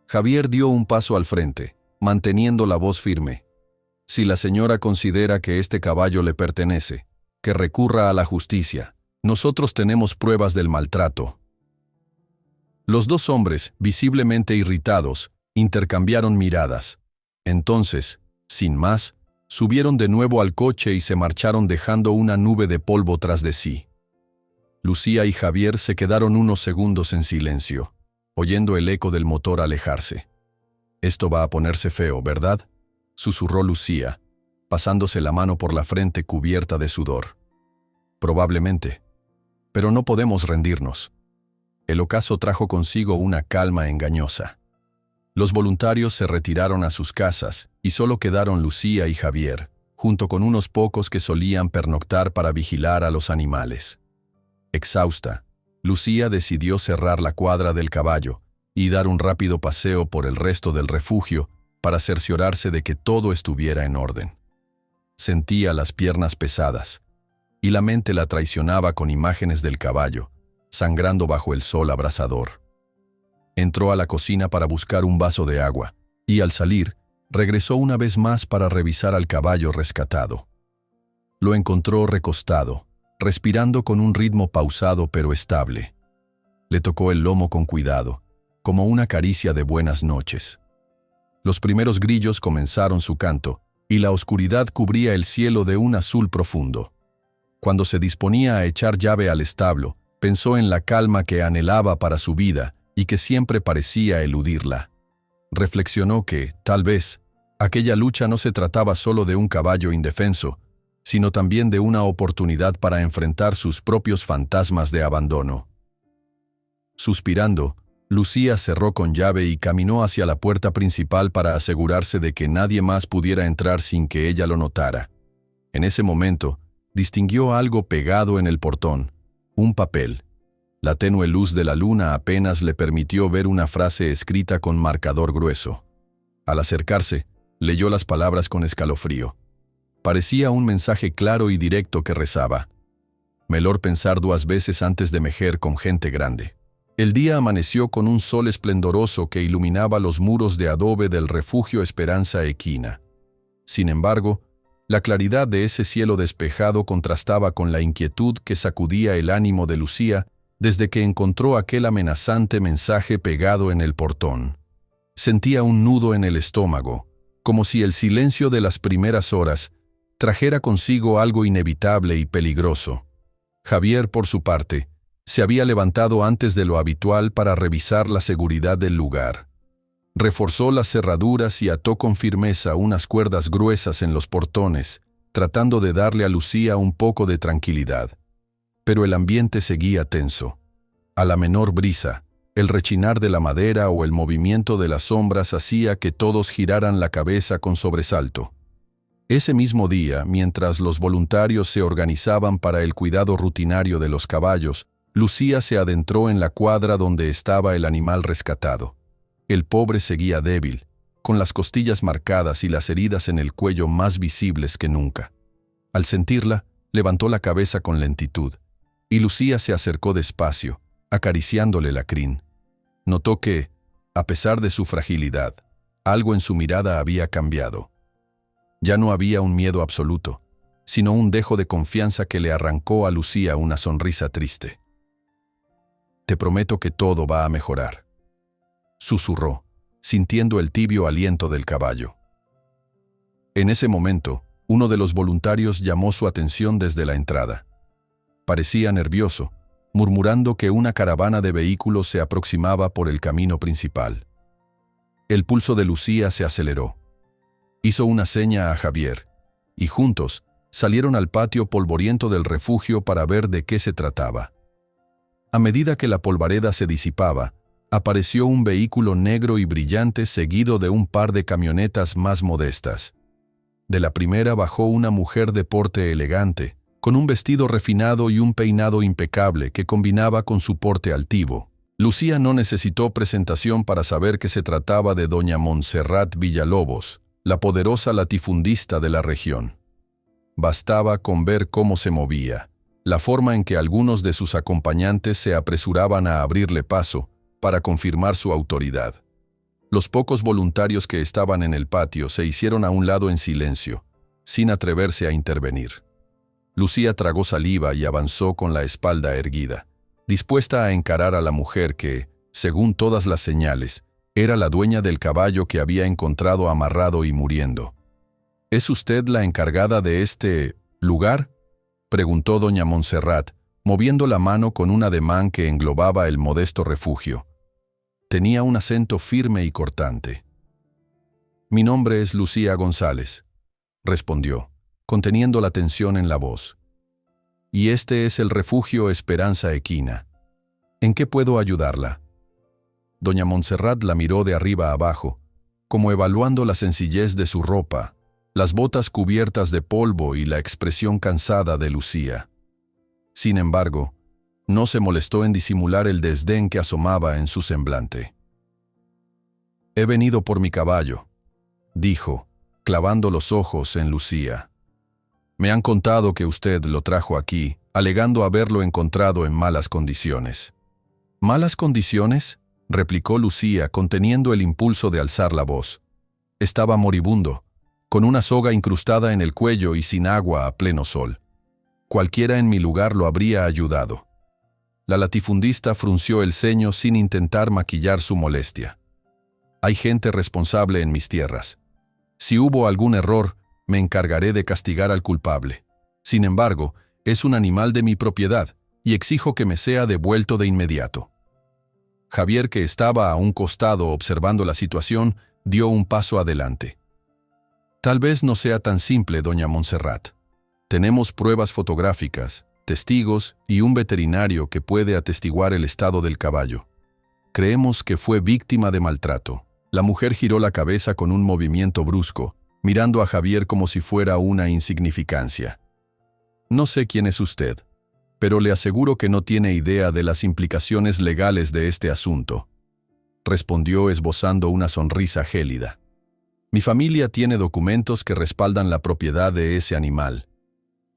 Javier dio un paso al frente, manteniendo la voz firme. «Si la señora considera que este caballo le pertenece, que recurra a la justicia. Nosotros tenemos pruebas del maltrato». Los dos hombres, visiblemente irritados, intercambiaron miradas. Entonces, sin más, subieron de nuevo al coche y se marcharon dejando una nube de polvo tras de sí. Lucía y Javier se quedaron unos segundos en silencio, oyendo el eco del motor alejarse. «Esto va a ponerse feo, ¿verdad?», susurró Lucía, pasándose la mano por la frente cubierta de sudor. «Probablemente. Pero no podemos rendirnos». El ocaso trajo consigo una calma engañosa. Los voluntarios se retiraron a sus casas y solo quedaron Lucía y Javier, junto con unos pocos que solían pernoctar para vigilar a los animales. Exhausta, Lucía decidió cerrar la cuadra del caballo y dar un rápido paseo por el resto del refugio para cerciorarse de que todo estuviera en orden. Sentía las piernas pesadas y la mente la traicionaba con imágenes del caballo, sangrando bajo el sol abrasador. Entró a la cocina para buscar un vaso de agua y, al salir, regresó una vez más para revisar al caballo rescatado. Lo encontró recostado, respirando con un ritmo pausado pero estable. Le tocó el lomo con cuidado, como una caricia de buenas noches. Los primeros grillos comenzaron su canto, y la oscuridad cubría el cielo de un azul profundo. Cuando se disponía a echar llave al establo, pensó en la calma que anhelaba para su vida y que siempre parecía eludirla. Reflexionó que, tal vez, aquella lucha no se trataba solo de un caballo indefenso, sino también de una oportunidad para enfrentar sus propios fantasmas de abandono. Suspirando, Lucía cerró con llave y caminó hacia la puerta principal para asegurarse de que nadie más pudiera entrar sin que ella lo notara. En ese momento, distinguió algo pegado en el portón, un papel. La tenue luz de la luna apenas le permitió ver una frase escrita con marcador grueso. Al acercarse, leyó las palabras con escalofrío. Parecía un mensaje claro y directo que rezaba: «Melor pensar 2 veces antes de mejer con gente grande». El día amaneció con un sol esplendoroso que iluminaba los muros de adobe del refugio Esperanza Equina. Sin embargo, la claridad de ese cielo despejado contrastaba con la inquietud que sacudía el ánimo de Lucía desde que encontró aquel amenazante mensaje pegado en el portón. Sentía un nudo en el estómago, como si el silencio de las primeras horas trajera consigo algo inevitable y peligroso. Javier, por su parte, se había levantado antes de lo habitual para revisar la seguridad del lugar. Reforzó las cerraduras y ató con firmeza unas cuerdas gruesas en los portones, tratando de darle a Lucía un poco de tranquilidad. Pero el ambiente seguía tenso. A la menor brisa, el rechinar de la madera o el movimiento de las sombras hacía que todos giraran la cabeza con sobresalto. Ese mismo día, mientras los voluntarios se organizaban para el cuidado rutinario de los caballos, Lucía se adentró en la cuadra donde estaba el animal rescatado. El pobre seguía débil, con las costillas marcadas y las heridas en el cuello más visibles que nunca. Al sentirla, levantó la cabeza con lentitud, y Lucía se acercó despacio, acariciándole la crin. Notó que, a pesar de su fragilidad, algo en su mirada había cambiado. Ya no había un miedo absoluto, sino un dejo de confianza que le arrancó a Lucía una sonrisa triste. «Te prometo que todo va a mejorar», susurró, sintiendo el tibio aliento del caballo. En ese momento, uno de los voluntarios llamó su atención desde la entrada. Parecía nervioso, murmurando que una caravana de vehículos se aproximaba por el camino principal. El pulso de Lucía se aceleró. Hizo una seña a Javier, y juntos salieron al patio polvoriento del refugio para ver de qué se trataba. A medida que la polvareda se disipaba, apareció un vehículo negro y brillante seguido de un par de camionetas más modestas. De la primera bajó una mujer de porte elegante, con un vestido refinado y un peinado impecable que combinaba con su porte altivo. Lucía no necesitó presentación para saber que se trataba de doña Montserrat Villalobos, la poderosa latifundista de la región. Bastaba con ver cómo se movía, la forma en que algunos de sus acompañantes se apresuraban a abrirle paso para confirmar su autoridad. Los pocos voluntarios que estaban en el patio se hicieron a un lado en silencio, sin atreverse a intervenir. Lucía tragó saliva y avanzó con la espalda erguida, dispuesta a encarar a la mujer que, según todas las señales, era la dueña del caballo que había encontrado amarrado y muriendo. ¿Es usted la encargada de este lugar?, preguntó doña Montserrat, moviendo la mano con un ademán que englobaba el modesto refugio. Tenía un acento firme y cortante. «Mi nombre es Lucía González», respondió, conteniendo la tensión en la voz. «Y este es el refugio Esperanza Equina. ¿En qué puedo ayudarla?». Doña Montserrat la miró de arriba a abajo, como evaluando la sencillez de su ropa, las botas cubiertas de polvo y la expresión cansada de Lucía. Sin embargo, no se molestó en disimular el desdén que asomaba en su semblante. «He venido por mi caballo», dijo, clavando los ojos en Lucía. «Me han contado que usted lo trajo aquí, alegando haberlo encontrado en malas condiciones». «¿Malas condiciones?», replicó Lucía, conteniendo el impulso de alzar la voz. «Estaba moribundo, con una soga incrustada en el cuello y sin agua a pleno sol. Cualquiera en mi lugar lo habría ayudado». La latifundista frunció el ceño sin intentar maquillar su molestia. «Hay gente responsable en mis tierras. Si hubo algún error, me encargaré de castigar al culpable. Sin embargo, es un animal de mi propiedad y exijo que me sea devuelto de inmediato». Javier, que estaba a un costado observando la situación, dio un paso adelante. «Tal vez no sea tan simple, doña Montserrat. Tenemos pruebas fotográficas, testigos y un veterinario que puede atestiguar el estado del caballo. Creemos que fue víctima de maltrato». La mujer giró la cabeza con un movimiento brusco, mirando a Javier como si fuera una insignificancia. «No sé quién es usted, pero le aseguro que no tiene idea de las implicaciones legales de este asunto», respondió esbozando una sonrisa gélida. «Mi familia tiene documentos que respaldan la propiedad de ese animal,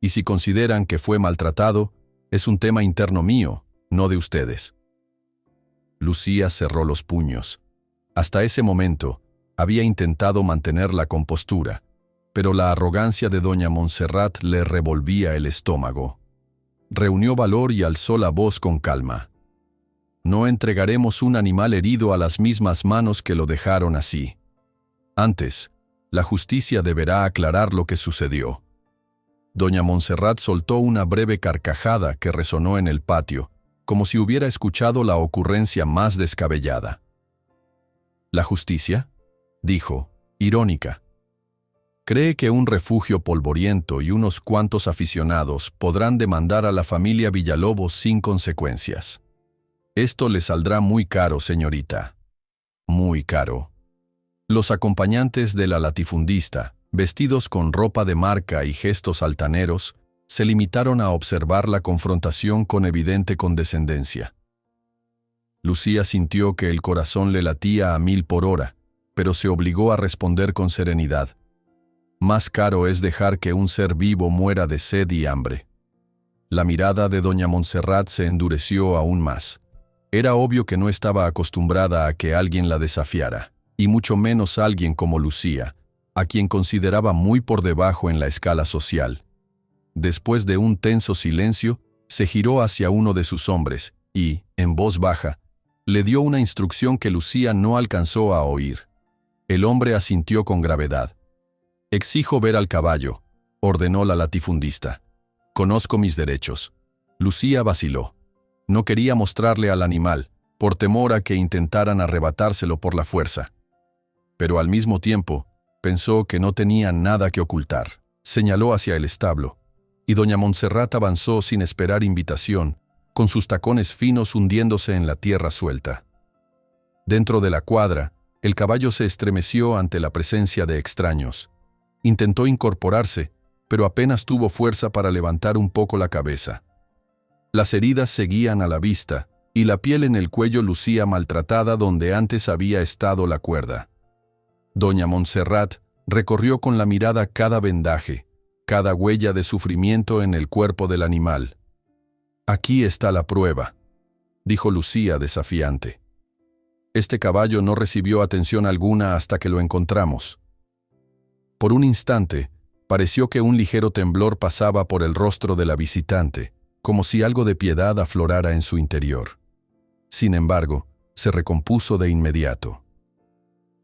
y si consideran que fue maltratado, es un tema interno mío, no de ustedes». Lucía cerró los puños. Hasta ese momento, había intentado mantener la compostura, pero la arrogancia de doña Montserrat le revolvía el estómago. Reunió valor y alzó la voz con calma. «No entregaremos un animal herido a las mismas manos que lo dejaron así. Antes, la justicia deberá aclarar lo que sucedió». Doña Montserrat soltó una breve carcajada que resonó en el patio, como si hubiera escuchado la ocurrencia más descabellada. «¿La justicia?», dijo, irónica. «¿Cree que un refugio polvoriento y unos cuantos aficionados podrán demandar a la familia Villalobos sin consecuencias? Esto le saldrá muy caro, señorita. Muy caro. Los acompañantes de la latifundista, vestidos con ropa de marca y gestos altaneros, se limitaron a observar la confrontación con evidente condescendencia. Lucía sintió que el corazón le latía a 1000 por hora, pero se obligó a responder con serenidad. Más caro es dejar que un ser vivo muera de sed y hambre. La mirada de doña Montserrat se endureció aún más. Era obvio que no estaba acostumbrada a que alguien la desafiara, y mucho menos alguien como Lucía, a quien consideraba muy por debajo en la escala social. Después de un tenso silencio, se giró hacia uno de sus hombres y, en voz baja, le dio una instrucción que Lucía no alcanzó a oír. El hombre asintió con gravedad. «Exijo ver al caballo», ordenó la latifundista. «Conozco mis derechos». Lucía vaciló. No quería mostrarle al animal, por temor a que intentaran arrebatárselo por la fuerza. Pero al mismo tiempo, pensó que no tenía nada que ocultar. Señaló hacia el establo, y doña Montserrat avanzó sin esperar invitación, con sus tacones finos hundiéndose en la tierra suelta. Dentro de la cuadra, el caballo se estremeció ante la presencia de extraños. Intentó incorporarse, pero apenas tuvo fuerza para levantar un poco la cabeza. Las heridas seguían a la vista, y la piel en el cuello lucía maltratada donde antes había estado la cuerda. Doña Montserrat recorrió con la mirada cada vendaje, cada huella de sufrimiento en el cuerpo del animal. «Aquí está la prueba», dijo Lucía desafiante. «Este caballo no recibió atención alguna hasta que lo encontramos». Por un instante, pareció que un ligero temblor pasaba por el rostro de la visitante, como si algo de piedad aflorara en su interior. Sin embargo, se recompuso de inmediato.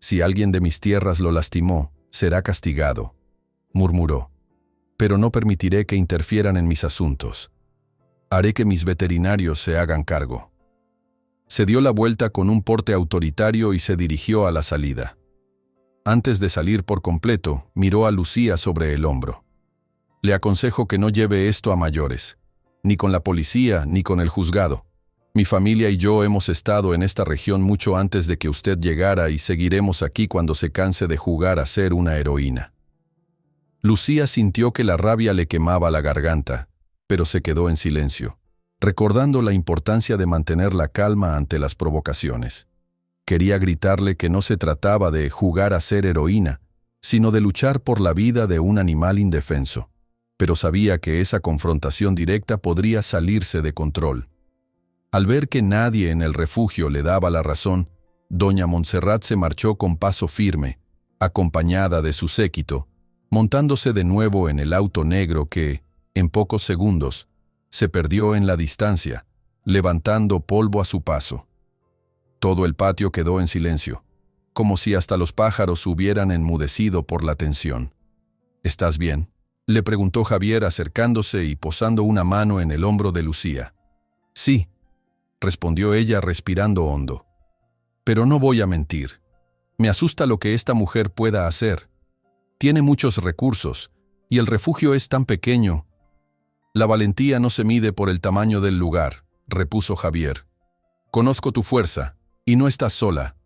«Si alguien de mis tierras lo lastimó, será castigado», murmuró. «Pero no permitiré que interfieran en mis asuntos. Haré que mis veterinarios se hagan cargo». Se dio la vuelta con un porte autoritario y se dirigió a la salida. Antes de salir por completo, miró a Lucía sobre el hombro. «Le aconsejo que no lleve esto a mayores, ni con la policía ni con el juzgado. Mi familia y yo hemos estado en esta región mucho antes de que usted llegara y seguiremos aquí cuando se canse de jugar a ser una heroína». Lucía sintió que la rabia le quemaba la garganta, pero se quedó en silencio, recordando la importancia de mantener la calma ante las provocaciones. Quería gritarle que no se trataba de jugar a ser heroína, sino de luchar por la vida de un animal indefenso, pero sabía que esa confrontación directa podría salirse de control. Al ver que nadie en el refugio le daba la razón, doña Montserrat se marchó con paso firme, acompañada de su séquito, montándose de nuevo en el auto negro que, en pocos segundos, se perdió en la distancia, levantando polvo a su paso. Todo el patio quedó en silencio, como si hasta los pájaros hubieran enmudecido por la tensión. «¿Estás bien?», le preguntó Javier acercándose y posando una mano en el hombro de Lucía. «Sí», respondió ella respirando hondo. «Pero no voy a mentir. Me asusta lo que esta mujer pueda hacer. Tiene muchos recursos, y el refugio es tan pequeño». «La valentía no se mide por el tamaño del lugar», repuso Javier. «Conozco tu fuerza, y no estás sola».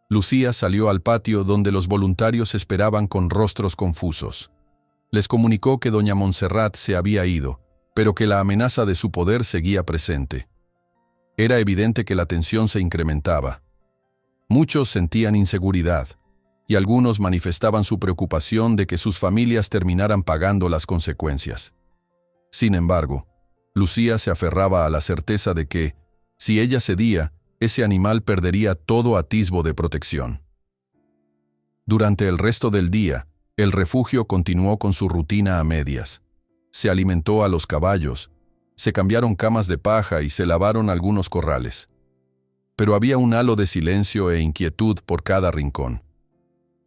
Lucía salió al patio donde los voluntarios esperaban con rostros confusos. Les comunicó que doña Montserrat se había ido, pero que la amenaza de su poder seguía presente. Era evidente que la tensión se incrementaba. Muchos sentían inseguridad, y algunos manifestaban su preocupación de que sus familias terminaran pagando las consecuencias. Sin embargo, Lucía se aferraba a la certeza de que, si ella cedía, ese animal perdería todo atisbo de protección. Durante el resto del día, el refugio continuó con su rutina a medias. Se alimentó a los caballos, se cambiaron camas de paja y se lavaron algunos corrales. Pero había un halo de silencio e inquietud por cada rincón.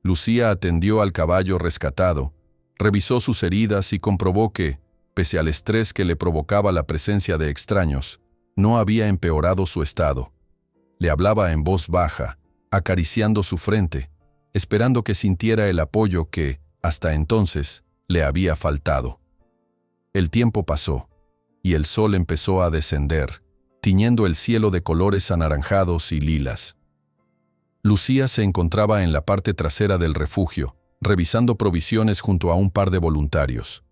Lucía atendió al caballo rescatado, revisó sus heridas y comprobó que, pese al estrés que le provocaba la presencia de extraños, no había empeorado su estado. Le hablaba en voz baja, acariciando su frente, esperando que sintiera el apoyo que, hasta entonces, le había faltado. El tiempo pasó, y el sol empezó a descender, tiñendo el cielo de colores anaranjados y lilas. Lucía se encontraba en la parte trasera del refugio, revisando provisiones junto a un par de voluntarios.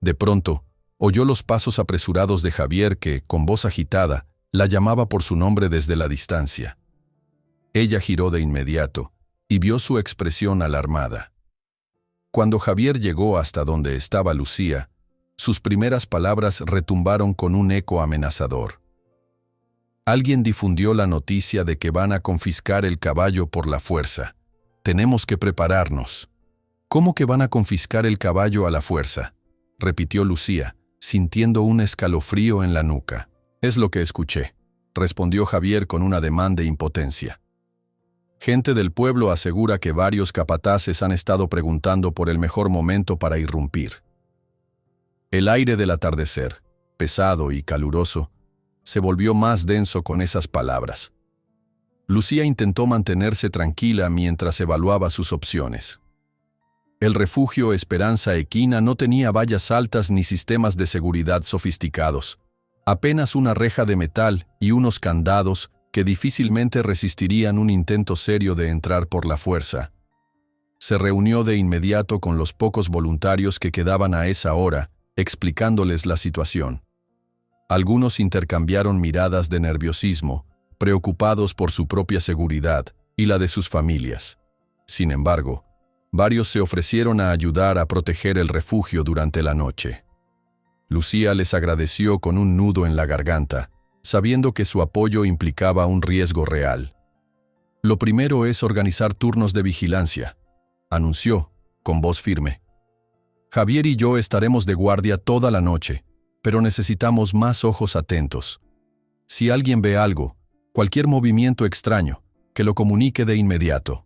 De pronto, oyó los pasos apresurados de Javier que, con voz agitada, la llamaba por su nombre desde la distancia. Ella giró de inmediato y vio su expresión alarmada. Cuando Javier llegó hasta donde estaba Lucía, sus primeras palabras retumbaron con un eco amenazador. Alguien difundió la noticia de que van a confiscar el caballo por la fuerza. Tenemos que prepararnos. ¿Cómo que van a confiscar el caballo a la fuerza?, repitió Lucía, sintiendo un escalofrío en la nuca. Es lo que escuché, respondió Javier con un ademán de impotencia. Gente del pueblo asegura que varios capataces han estado preguntando por el mejor momento para irrumpir. El aire del atardecer, pesado y caluroso, se volvió más denso con esas palabras. Lucía intentó mantenerse tranquila mientras evaluaba sus opciones. El refugio Esperanza Equina no tenía vallas altas ni sistemas de seguridad sofisticados, apenas una reja de metal y unos candados que difícilmente resistirían un intento serio de entrar por la fuerza. Se reunió de inmediato con los pocos voluntarios que quedaban a esa hora, explicándoles la situación. Algunos intercambiaron miradas de nerviosismo, preocupados por su propia seguridad y la de sus familias. Sin embargo, varios se ofrecieron a ayudar a proteger el refugio durante la noche. Lucía les agradeció con un nudo en la garganta, sabiendo que su apoyo implicaba un riesgo real. Lo primero es organizar turnos de vigilancia, anunció, con voz firme. Javier y yo estaremos de guardia toda la noche, pero necesitamos más ojos atentos. Si alguien ve algo, cualquier movimiento extraño, que lo comunique de inmediato.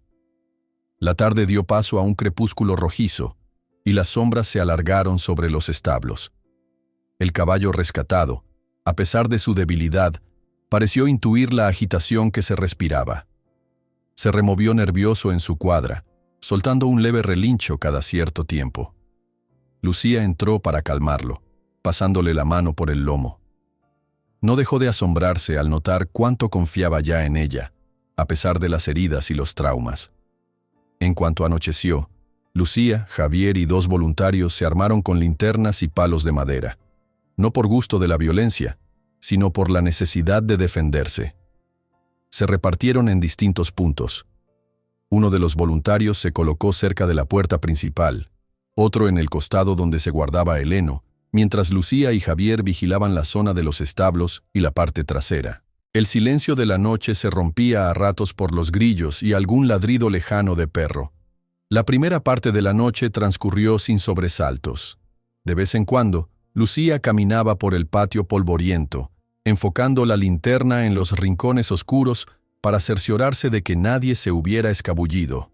La tarde dio paso a un crepúsculo rojizo, y las sombras se alargaron sobre los establos. El caballo rescatado, a pesar de su debilidad, pareció intuir la agitación que se respiraba. Se removió nervioso en su cuadra, soltando un leve relincho cada cierto tiempo. Lucía entró para calmarlo, pasándole la mano por el lomo. No dejó de asombrarse al notar cuánto confiaba ya en ella, a pesar de las heridas y los traumas. En cuanto anocheció, Lucía, Javier y 2 voluntarios se armaron con linternas y palos de madera, no por gusto de la violencia, sino por la necesidad de defenderse. Se repartieron en distintos puntos. Uno de los voluntarios se colocó cerca de la puerta principal, otro en el costado donde se guardaba el heno, mientras Lucía y Javier vigilaban la zona de los establos y la parte trasera. El silencio de la noche se rompía a ratos por los grillos y algún ladrido lejano de perro. La primera parte de la noche transcurrió sin sobresaltos. De vez en cuando, Lucía caminaba por el patio polvoriento, enfocando la linterna en los rincones oscuros para cerciorarse de que nadie se hubiera escabullido.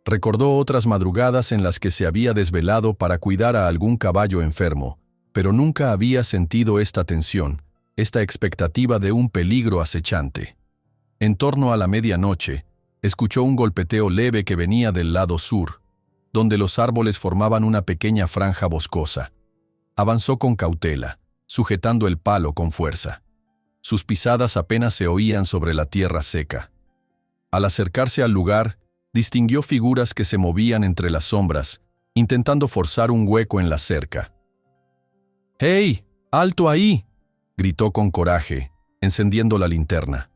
Recordó otras madrugadas en las que se había desvelado para cuidar a algún caballo enfermo, pero nunca había sentido esta tensión, esta expectativa de un peligro acechante. En torno a la medianoche, escuchó un golpeteo leve que venía del lado sur, donde los árboles formaban una pequeña franja boscosa. Avanzó con cautela, sujetando el palo con fuerza. Sus pisadas apenas se oían sobre la tierra seca. Al acercarse al lugar, distinguió figuras que se movían entre las sombras, intentando forzar un hueco en la cerca. ¡Hey! ¡Alto ahí!, gritó con coraje, encendiendo la linterna.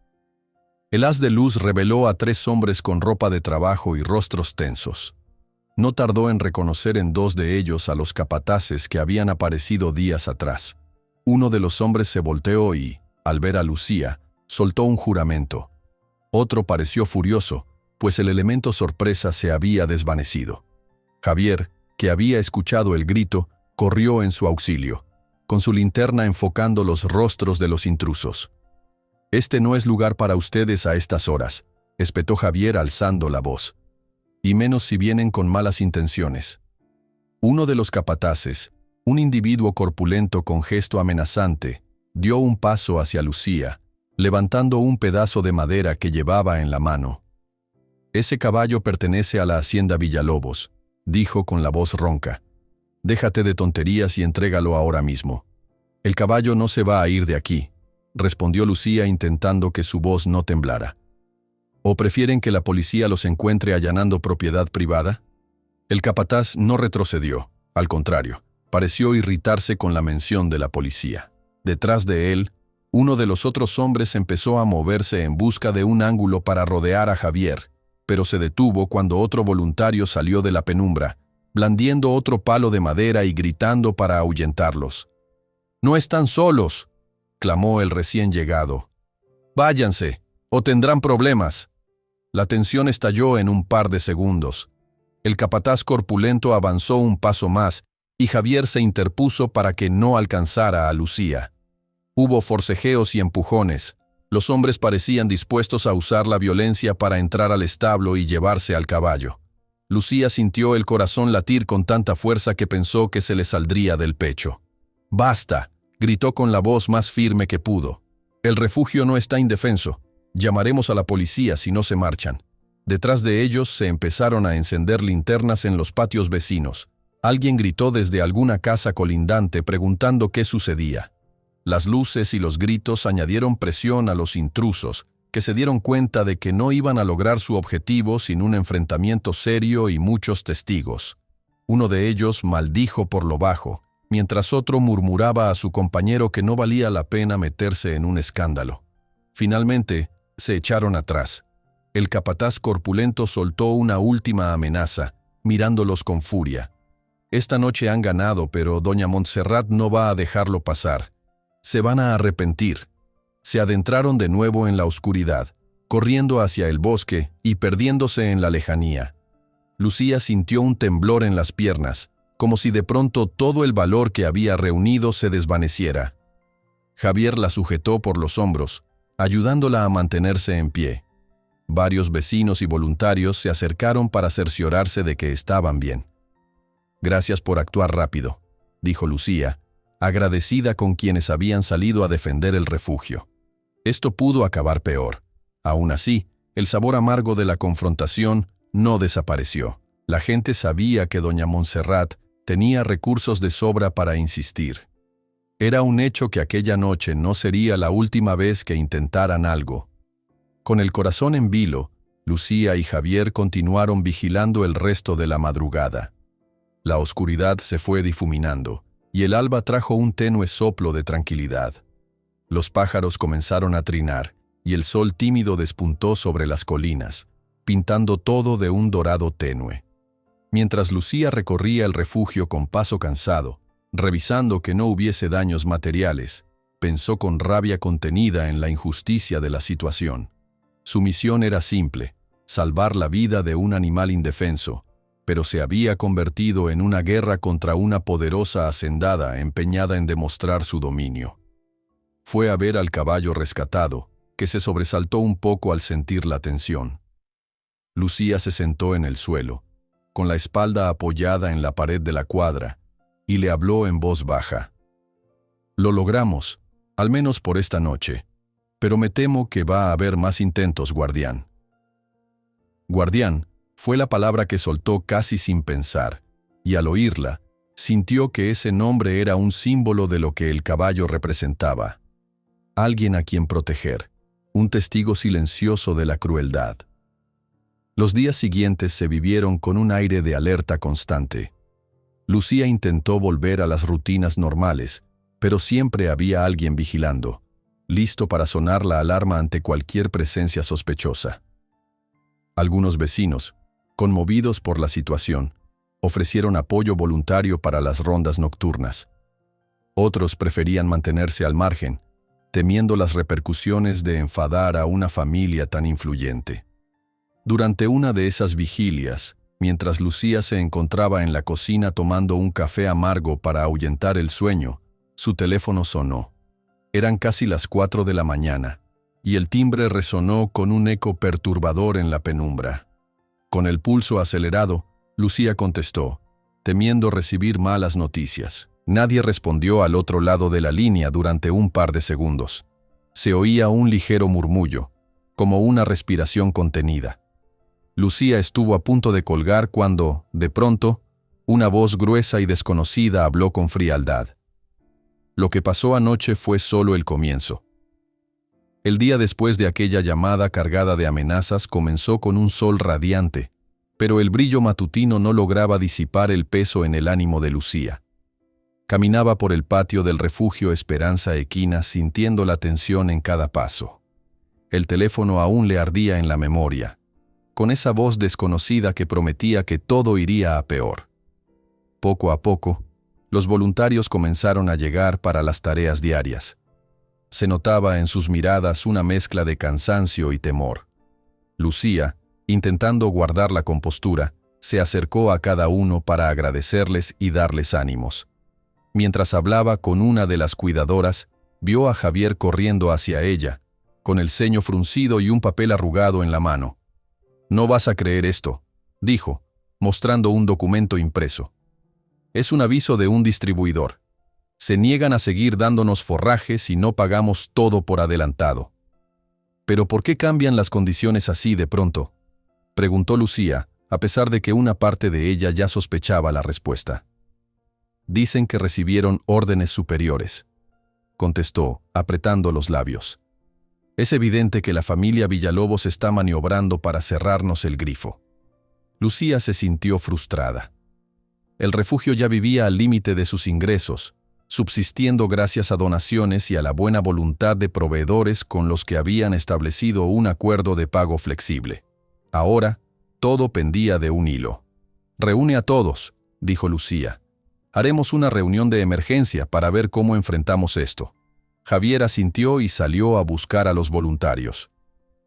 El haz de luz reveló a 3 hombres con ropa de trabajo y rostros tensos. No tardó en reconocer en 2 de ellos a los capataces que habían aparecido días atrás. Uno de los hombres se volteó y, al ver a Lucía, soltó un juramento. Otro pareció furioso, pues el elemento sorpresa se había desvanecido. Javier, que había escuchado el grito, corrió en su auxilio, con su linterna enfocando los rostros de los intrusos. «Este no es lugar para ustedes a estas horas», espetó Javier alzando la voz. «Y menos si vienen con malas intenciones». Uno de los capataces, un individuo corpulento con gesto amenazante, dio un paso hacia Lucía, levantando un pedazo de madera que llevaba en la mano. «Ese caballo pertenece a la hacienda Villalobos», dijo con la voz ronca. «Déjate de tonterías y entrégalo ahora mismo». «El caballo no se va a ir de aquí», respondió Lucía intentando que su voz no temblara. «¿O prefieren que la policía los encuentre allanando propiedad privada?» El capataz no retrocedió, al contrario, pareció irritarse con la mención de la policía. Detrás de él, uno de los otros hombres empezó a moverse en busca de un ángulo para rodear a Javier, pero se detuvo cuando otro voluntario salió de la penumbra, blandiendo otro palo de madera y gritando para ahuyentarlos. «¡No están solos!», clamó el recién llegado. «Váyanse, o tendrán problemas». La tensión estalló en un par de segundos. El capataz corpulento avanzó un paso más y Javier se interpuso para que no alcanzara a Lucía. Hubo forcejeos y empujones. Los hombres parecían dispuestos a usar la violencia para entrar al establo y llevarse al caballo. Lucía sintió el corazón latir con tanta fuerza que pensó que se le saldría del pecho. «¡Basta!», gritó con la voz más firme que pudo. «El refugio no está indefenso. Llamaremos a la policía si no se marchan». Detrás de ellos se empezaron a encender linternas en los patios vecinos. Alguien gritó desde alguna casa colindante preguntando qué sucedía. Las luces y los gritos añadieron presión a los intrusos, que se dieron cuenta de que no iban a lograr su objetivo sin un enfrentamiento serio y muchos testigos. Uno de ellos maldijo por lo bajo, mientras otro murmuraba a su compañero que no valía la pena meterse en un escándalo. Finalmente, se echaron atrás. El capataz corpulento soltó una última amenaza, mirándolos con furia. «Esta noche han ganado, pero doña Montserrat no va a dejarlo pasar. Se van a arrepentir». Se adentraron de nuevo en la oscuridad, corriendo hacia el bosque y perdiéndose en la lejanía. Lucía sintió un temblor en las piernas, como si de pronto todo el valor que había reunido se desvaneciera. Javier la sujetó por los hombros, ayudándola a mantenerse en pie. Varios vecinos y voluntarios se acercaron para cerciorarse de que estaban bien. «Gracias por actuar rápido», dijo Lucía, agradecida con quienes habían salido a defender el refugio. Esto pudo acabar peor. Aún así, el sabor amargo de la confrontación no desapareció. La gente sabía que doña Montserrat tenía recursos de sobra para insistir. Era un hecho que aquella noche no sería la última vez que intentaran algo. Con el corazón en vilo, Lucía y Javier continuaron vigilando el resto de la madrugada. La oscuridad se fue difuminando, y el alba trajo un tenue soplo de tranquilidad. Los pájaros comenzaron a trinar, y el sol tímido despuntó sobre las colinas, pintando todo de un dorado tenue. Mientras Lucía recorría el refugio con paso cansado, revisando que no hubiese daños materiales, pensó con rabia contenida en la injusticia de la situación. Su misión era simple, salvar la vida de un animal indefenso, pero se había convertido en una guerra contra una poderosa hacendada empeñada en demostrar su dominio. Fue a ver al caballo rescatado, que se sobresaltó un poco al sentir la tensión. Lucía se sentó en el suelo, con la espalda apoyada en la pared de la cuadra, y le habló en voz baja. «Lo logramos, al menos por esta noche, pero me temo que va a haber más intentos, guardián». Guardián fue la palabra que soltó casi sin pensar, y al oírla, sintió que ese nombre era un símbolo de lo que el caballo representaba. Alguien a quien proteger, un testigo silencioso de la crueldad. Los días siguientes se vivieron con un aire de alerta constante. Lucía intentó volver a las rutinas normales, pero siempre había alguien vigilando, listo para sonar la alarma ante cualquier presencia sospechosa. Algunos vecinos, conmovidos por la situación, ofrecieron apoyo voluntario para las rondas nocturnas. Otros preferían mantenerse al margen, temiendo las repercusiones de enfadar a una familia tan influyente. Durante una de esas vigilias, mientras Lucía se encontraba en la cocina tomando un café amargo para ahuyentar el sueño, su teléfono sonó. Eran casi las 4 de la mañana, y el timbre resonó con un eco perturbador en la penumbra. Con el pulso acelerado, Lucía contestó, temiendo recibir malas noticias. Nadie respondió al otro lado de la línea durante un par de segundos. Se oía un ligero murmullo, como una respiración contenida. Lucía estuvo a punto de colgar cuando, de pronto, una voz gruesa y desconocida habló con frialdad. Lo que pasó anoche fue solo el comienzo. El día después de aquella llamada cargada de amenazas comenzó con un sol radiante, Pero el brillo matutino no lograba disipar el peso en el ánimo de Lucía. Caminaba por el patio del refugio Esperanza Equina sintiendo la tensión en cada paso. El teléfono aún le ardía en la memoria, con esa voz desconocida que prometía que todo iría a peor. Poco a poco, los voluntarios comenzaron a llegar para las tareas diarias. Se notaba en sus miradas una mezcla de cansancio y temor. Lucía, intentando guardar la compostura, se acercó a cada uno para agradecerles y darles ánimos. Mientras hablaba con una de las cuidadoras, vio a Javier corriendo hacia ella, con el ceño fruncido y un papel arrugado en la mano. «No vas a creer esto», dijo, mostrando un documento impreso. «Es un aviso de un distribuidor. Se niegan a seguir dándonos forrajes y no pagamos todo por adelantado». «¿Pero por qué cambian las condiciones así de pronto?», preguntó Lucía, a pesar de que una parte de ella ya sospechaba la respuesta. «Dicen que recibieron órdenes superiores», contestó, apretando los labios. «Es evidente que la familia Villalobos está maniobrando para cerrarnos el grifo». Lucía se sintió frustrada. El refugio ya vivía al límite de sus ingresos, subsistiendo gracias a donaciones y a la buena voluntad de proveedores con los que habían establecido un acuerdo de pago flexible. Ahora, todo pendía de un hilo. «Reúne a todos», dijo Lucía. «Haremos una reunión de emergencia para ver cómo enfrentamos esto». Javier asintió y salió a buscar a los voluntarios.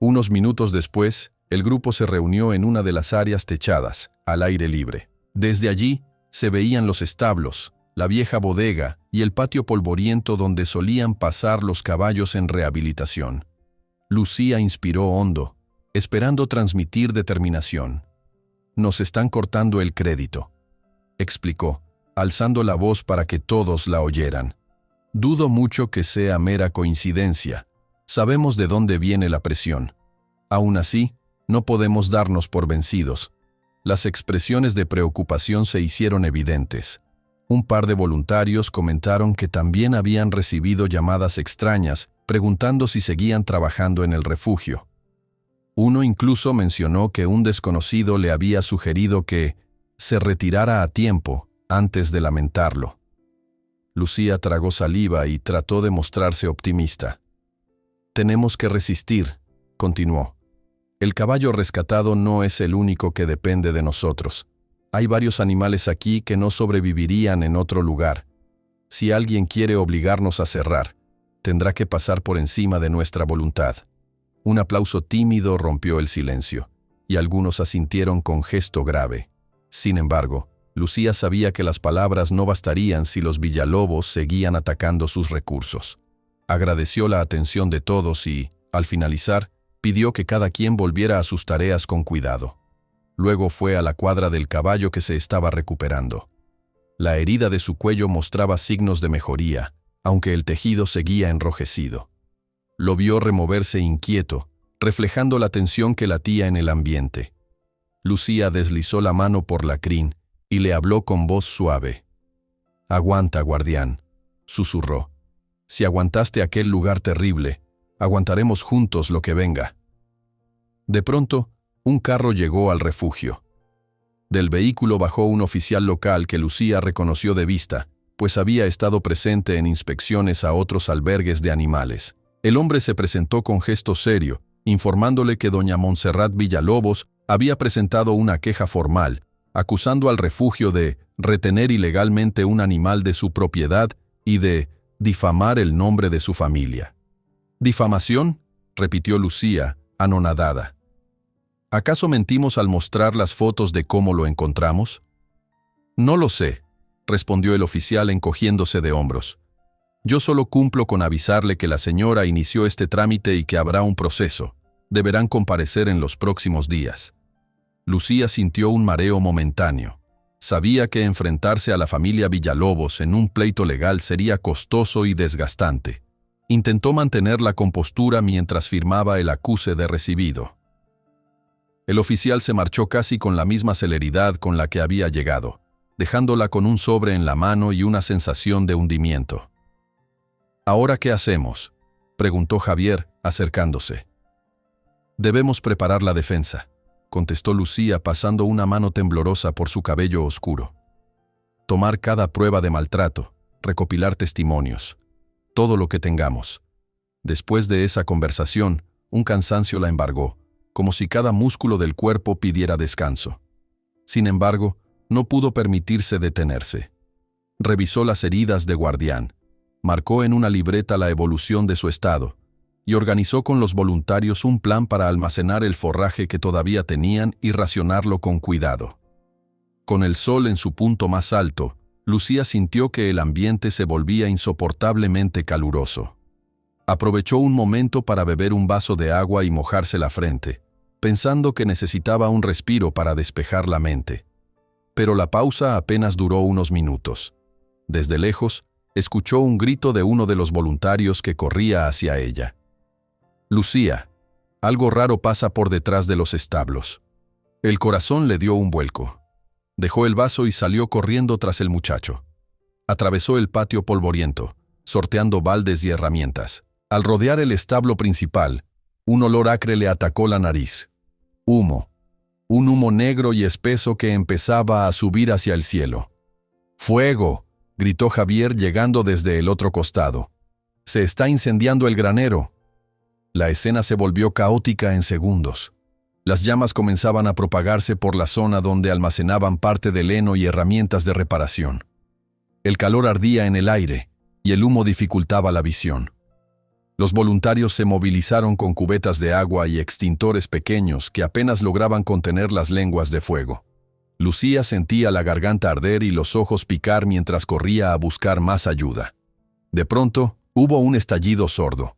Unos minutos después, el grupo se reunió en una de las áreas techadas, al aire libre. Desde allí, se veían los establos, la vieja bodega y el patio polvoriento donde solían pasar los caballos en rehabilitación. Lucía inspiró hondo, esperando transmitir determinación. «Nos están cortando el crédito», explicó, alzando la voz para que todos la oyeran. «Dudo mucho que sea mera coincidencia. Sabemos de dónde viene la presión. Aún así, no podemos darnos por vencidos». Las expresiones de preocupación se hicieron evidentes. Un par de voluntarios comentaron que también habían recibido llamadas extrañas preguntando si seguían trabajando en el refugio. Uno incluso mencionó que un desconocido le había sugerido que se retirara a tiempo antes de lamentarlo. Lucía tragó saliva y trató de mostrarse optimista. «Tenemos que resistir», continuó. «El caballo rescatado no es el único que depende de nosotros. Hay varios animales aquí que no sobrevivirían en otro lugar. Si alguien quiere obligarnos a cerrar, tendrá que pasar por encima de nuestra voluntad». Un aplauso tímido rompió el silencio, y algunos asintieron con gesto grave. Sin embargo, Lucía sabía que las palabras no bastarían si los Villalobos seguían atacando sus recursos. Agradeció la atención de todos y, al finalizar, pidió que cada quien volviera a sus tareas con cuidado. Luego fue a la cuadra del caballo que se estaba recuperando. La herida de su cuello mostraba signos de mejoría, aunque el tejido seguía enrojecido. Lo vio removerse inquieto, reflejando la tensión que latía en el ambiente. Lucía deslizó la mano por la crin y le habló con voz suave. «Aguanta, guardián», susurró. «Si aguantaste aquel lugar terrible, aguantaremos juntos lo que venga». De pronto, un carro llegó al refugio. Del vehículo bajó un oficial local que Lucía reconoció de vista, pues había estado presente en inspecciones a otros albergues de animales. El hombre se presentó con gesto serio, informándole que doña Montserrat Villalobos había presentado una queja formal, acusando al refugio de retener ilegalmente un animal de su propiedad y de difamar el nombre de su familia. «¿Difamación?», repitió Lucía, anonadada. «¿Acaso mentimos al mostrar las fotos de cómo lo encontramos?». «No lo sé», respondió el oficial encogiéndose de hombros. «Yo solo cumplo con avisarle que la señora inició este trámite y que habrá un proceso. Deberán comparecer en los próximos días». Lucía sintió un mareo momentáneo. Sabía que enfrentarse a la familia Villalobos en un pleito legal sería costoso y desgastante. Intentó mantener la compostura mientras firmaba el acuse de recibido. El oficial se marchó casi con la misma celeridad con la que había llegado, dejándola con un sobre en la mano y una sensación de hundimiento. «¿Ahora qué hacemos?», preguntó Javier, acercándose. «Debemos preparar la defensa», contestó Lucía pasando una mano temblorosa por su cabello oscuro. Tomar cada prueba de maltrato, recopilar testimonios, todo lo que tengamos. Después de esa conversación, un cansancio la embargó, como si cada músculo del cuerpo pidiera descanso. Sin embargo, no pudo permitirse detenerse. Revisó las heridas de Guardián, marcó en una libreta la evolución de su estado y organizó con los voluntarios un plan para almacenar el forraje que todavía tenían y racionarlo con cuidado. Con el sol en su punto más alto, Lucía sintió que el ambiente se volvía insoportablemente caluroso. Aprovechó un momento para beber un vaso de agua y mojarse la frente, pensando que necesitaba un respiro para despejar la mente. Pero la pausa apenas duró unos minutos. Desde lejos, escuchó un grito de uno de los voluntarios que corría hacia ella. «Lucía, algo raro pasa por detrás de los establos». El corazón le dio un vuelco. Dejó el vaso y salió corriendo tras el muchacho. Atravesó el patio polvoriento, sorteando baldes y herramientas. Al rodear el establo principal, un olor acre le atacó la nariz. Humo. Un humo negro y espeso que empezaba a subir hacia el cielo. «¡Fuego!», gritó Javier llegando desde el otro costado. «¡Se está incendiando el granero!». La escena se volvió caótica en segundos. Las llamas comenzaban a propagarse por la zona donde almacenaban parte del heno y herramientas de reparación. El calor ardía en el aire y el humo dificultaba la visión. Los voluntarios se movilizaron con cubetas de agua y extintores pequeños que apenas lograban contener las lenguas de fuego. Lucía sentía la garganta arder y los ojos picar mientras corría a buscar más ayuda. De pronto, hubo un estallido sordo.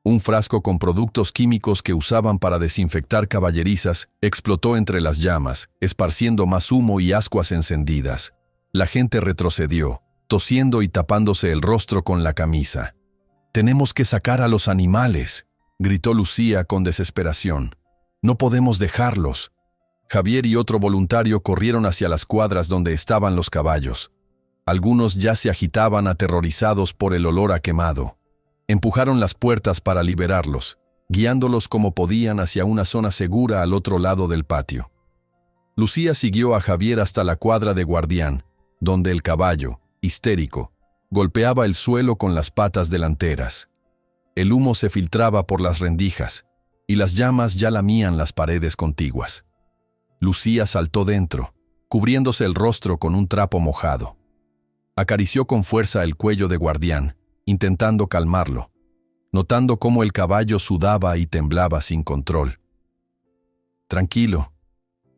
Un frasco con productos químicos que usaban para desinfectar caballerizas explotó entre las llamas, esparciendo más humo y ascuas encendidas. La gente retrocedió, tosiendo y tapándose el rostro con la camisa. «Tenemos que sacar a los animales», gritó Lucía con desesperación. «No podemos dejarlos». Javier y otro voluntario corrieron hacia las cuadras donde estaban los caballos. Algunos ya se agitaban aterrorizados por el olor a quemado. Empujaron las puertas para liberarlos, guiándolos como podían hacia una zona segura al otro lado del patio. Lucía siguió a Javier hasta la cuadra de Guardián, donde el caballo, histérico, golpeaba el suelo con las patas delanteras. El humo se filtraba por las rendijas, y las llamas ya lamían las paredes contiguas. Lucía saltó dentro, cubriéndose el rostro con un trapo mojado. Acarició con fuerza el cuello de Guardián, intentando calmarlo, notando cómo el caballo sudaba y temblaba sin control. «Tranquilo,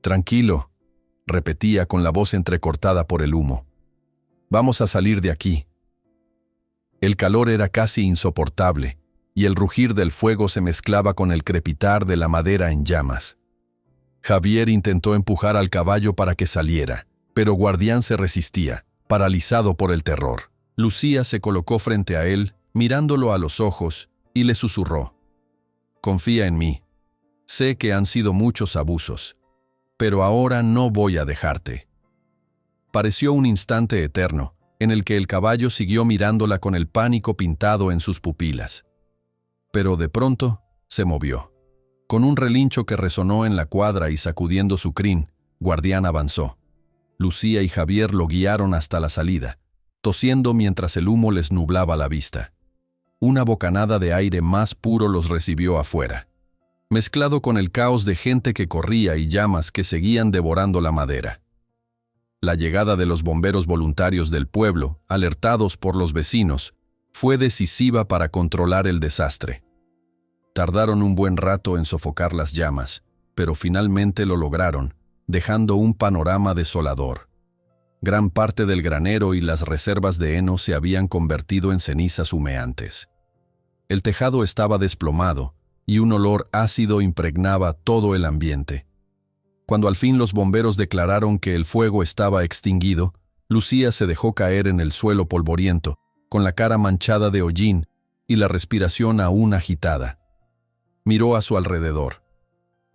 tranquilo», repetía con la voz entrecortada por el humo. «Vamos a salir de aquí». El calor era casi insoportable, y el rugir del fuego se mezclaba con el crepitar de la madera en llamas. Javier intentó empujar al caballo para que saliera, pero Guardián se resistía, paralizado por el terror. Lucía se colocó frente a él, mirándolo a los ojos, y le susurró: «Confía en mí. Sé que han sido muchos abusos, pero ahora no voy a dejarte». Pareció un instante eterno, en el que el caballo siguió mirándola con el pánico pintado en sus pupilas. Pero de pronto se movió. Con un relincho que resonó en la cuadra y sacudiendo su crin, Guardián avanzó. Lucía y Javier lo guiaron hasta la salida, tosiendo mientras el humo les nublaba la vista. Una bocanada de aire más puro los recibió afuera, mezclado con el caos de gente que corría y llamas que seguían devorando la madera. La llegada de los bomberos voluntarios del pueblo, alertados por los vecinos, fue decisiva para controlar el desastre. Tardaron un buen rato en sofocar las llamas, pero finalmente lo lograron, dejando un panorama desolador. Gran parte del granero y las reservas de heno se habían convertido en cenizas humeantes. El tejado estaba desplomado y un olor ácido impregnaba todo el ambiente. Cuando al fin los bomberos declararon que el fuego estaba extinguido, Lucía se dejó caer en el suelo polvoriento, con la cara manchada de hollín y la respiración aún agitada. Miró a su alrededor.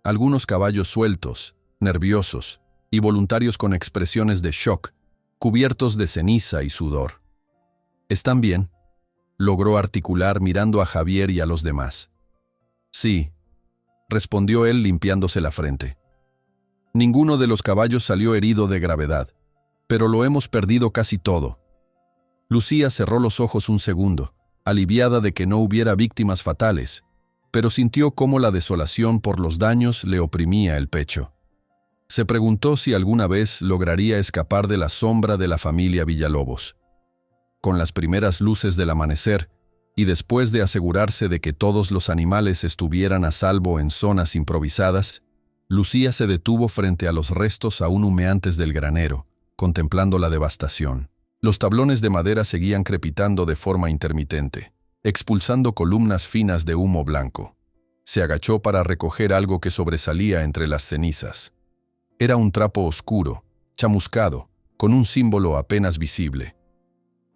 Algunos caballos sueltos, nerviosos, y voluntarios con expresiones de shock, cubiertos de ceniza y sudor. «¿Están bien?», logró articular mirando a Javier y a los demás. «Sí», respondió él limpiándose la frente. Ninguno de los caballos salió herido de gravedad, pero lo hemos perdido casi todo. Lucía cerró los ojos un segundo, aliviada de que no hubiera víctimas fatales, pero sintió cómo la desolación por los daños le oprimía el pecho. Se preguntó si alguna vez lograría escapar de la sombra de la familia Villalobos. Con las primeras luces del amanecer, y después de asegurarse de que todos los animales estuvieran a salvo en zonas improvisadas, Lucía se detuvo frente a los restos aún humeantes del granero, contemplando la devastación. Los tablones de madera seguían crepitando de forma intermitente, expulsando columnas finas de humo blanco. Se agachó para recoger algo que sobresalía entre las cenizas. Era un trapo oscuro, chamuscado, con un símbolo apenas visible.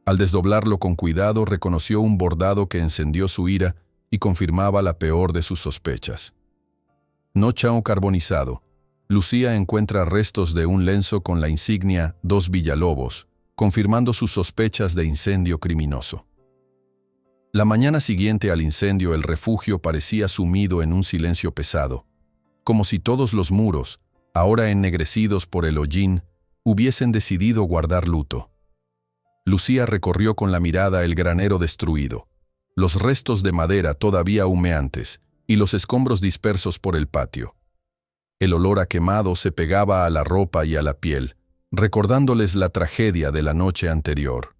Al desdoblarlo con cuidado, reconoció un bordado que encendió su ira y confirmaba la peor de sus sospechas. Nochao carbonizado. Lucía encuentra restos de un lienzo con la insignia Dos Villalobos, confirmando sus sospechas de incendio criminoso. La mañana siguiente al incendio, el refugio parecía sumido en un silencio pesado, como si todos los muros, ahora ennegrecidos por el hollín, hubiesen decidido guardar luto. Lucía recorrió con la mirada el granero destruido, los restos de madera todavía humeantes y los escombros dispersos por el patio. El olor a quemado se pegaba a la ropa y a la piel, recordándoles la tragedia de la noche anterior.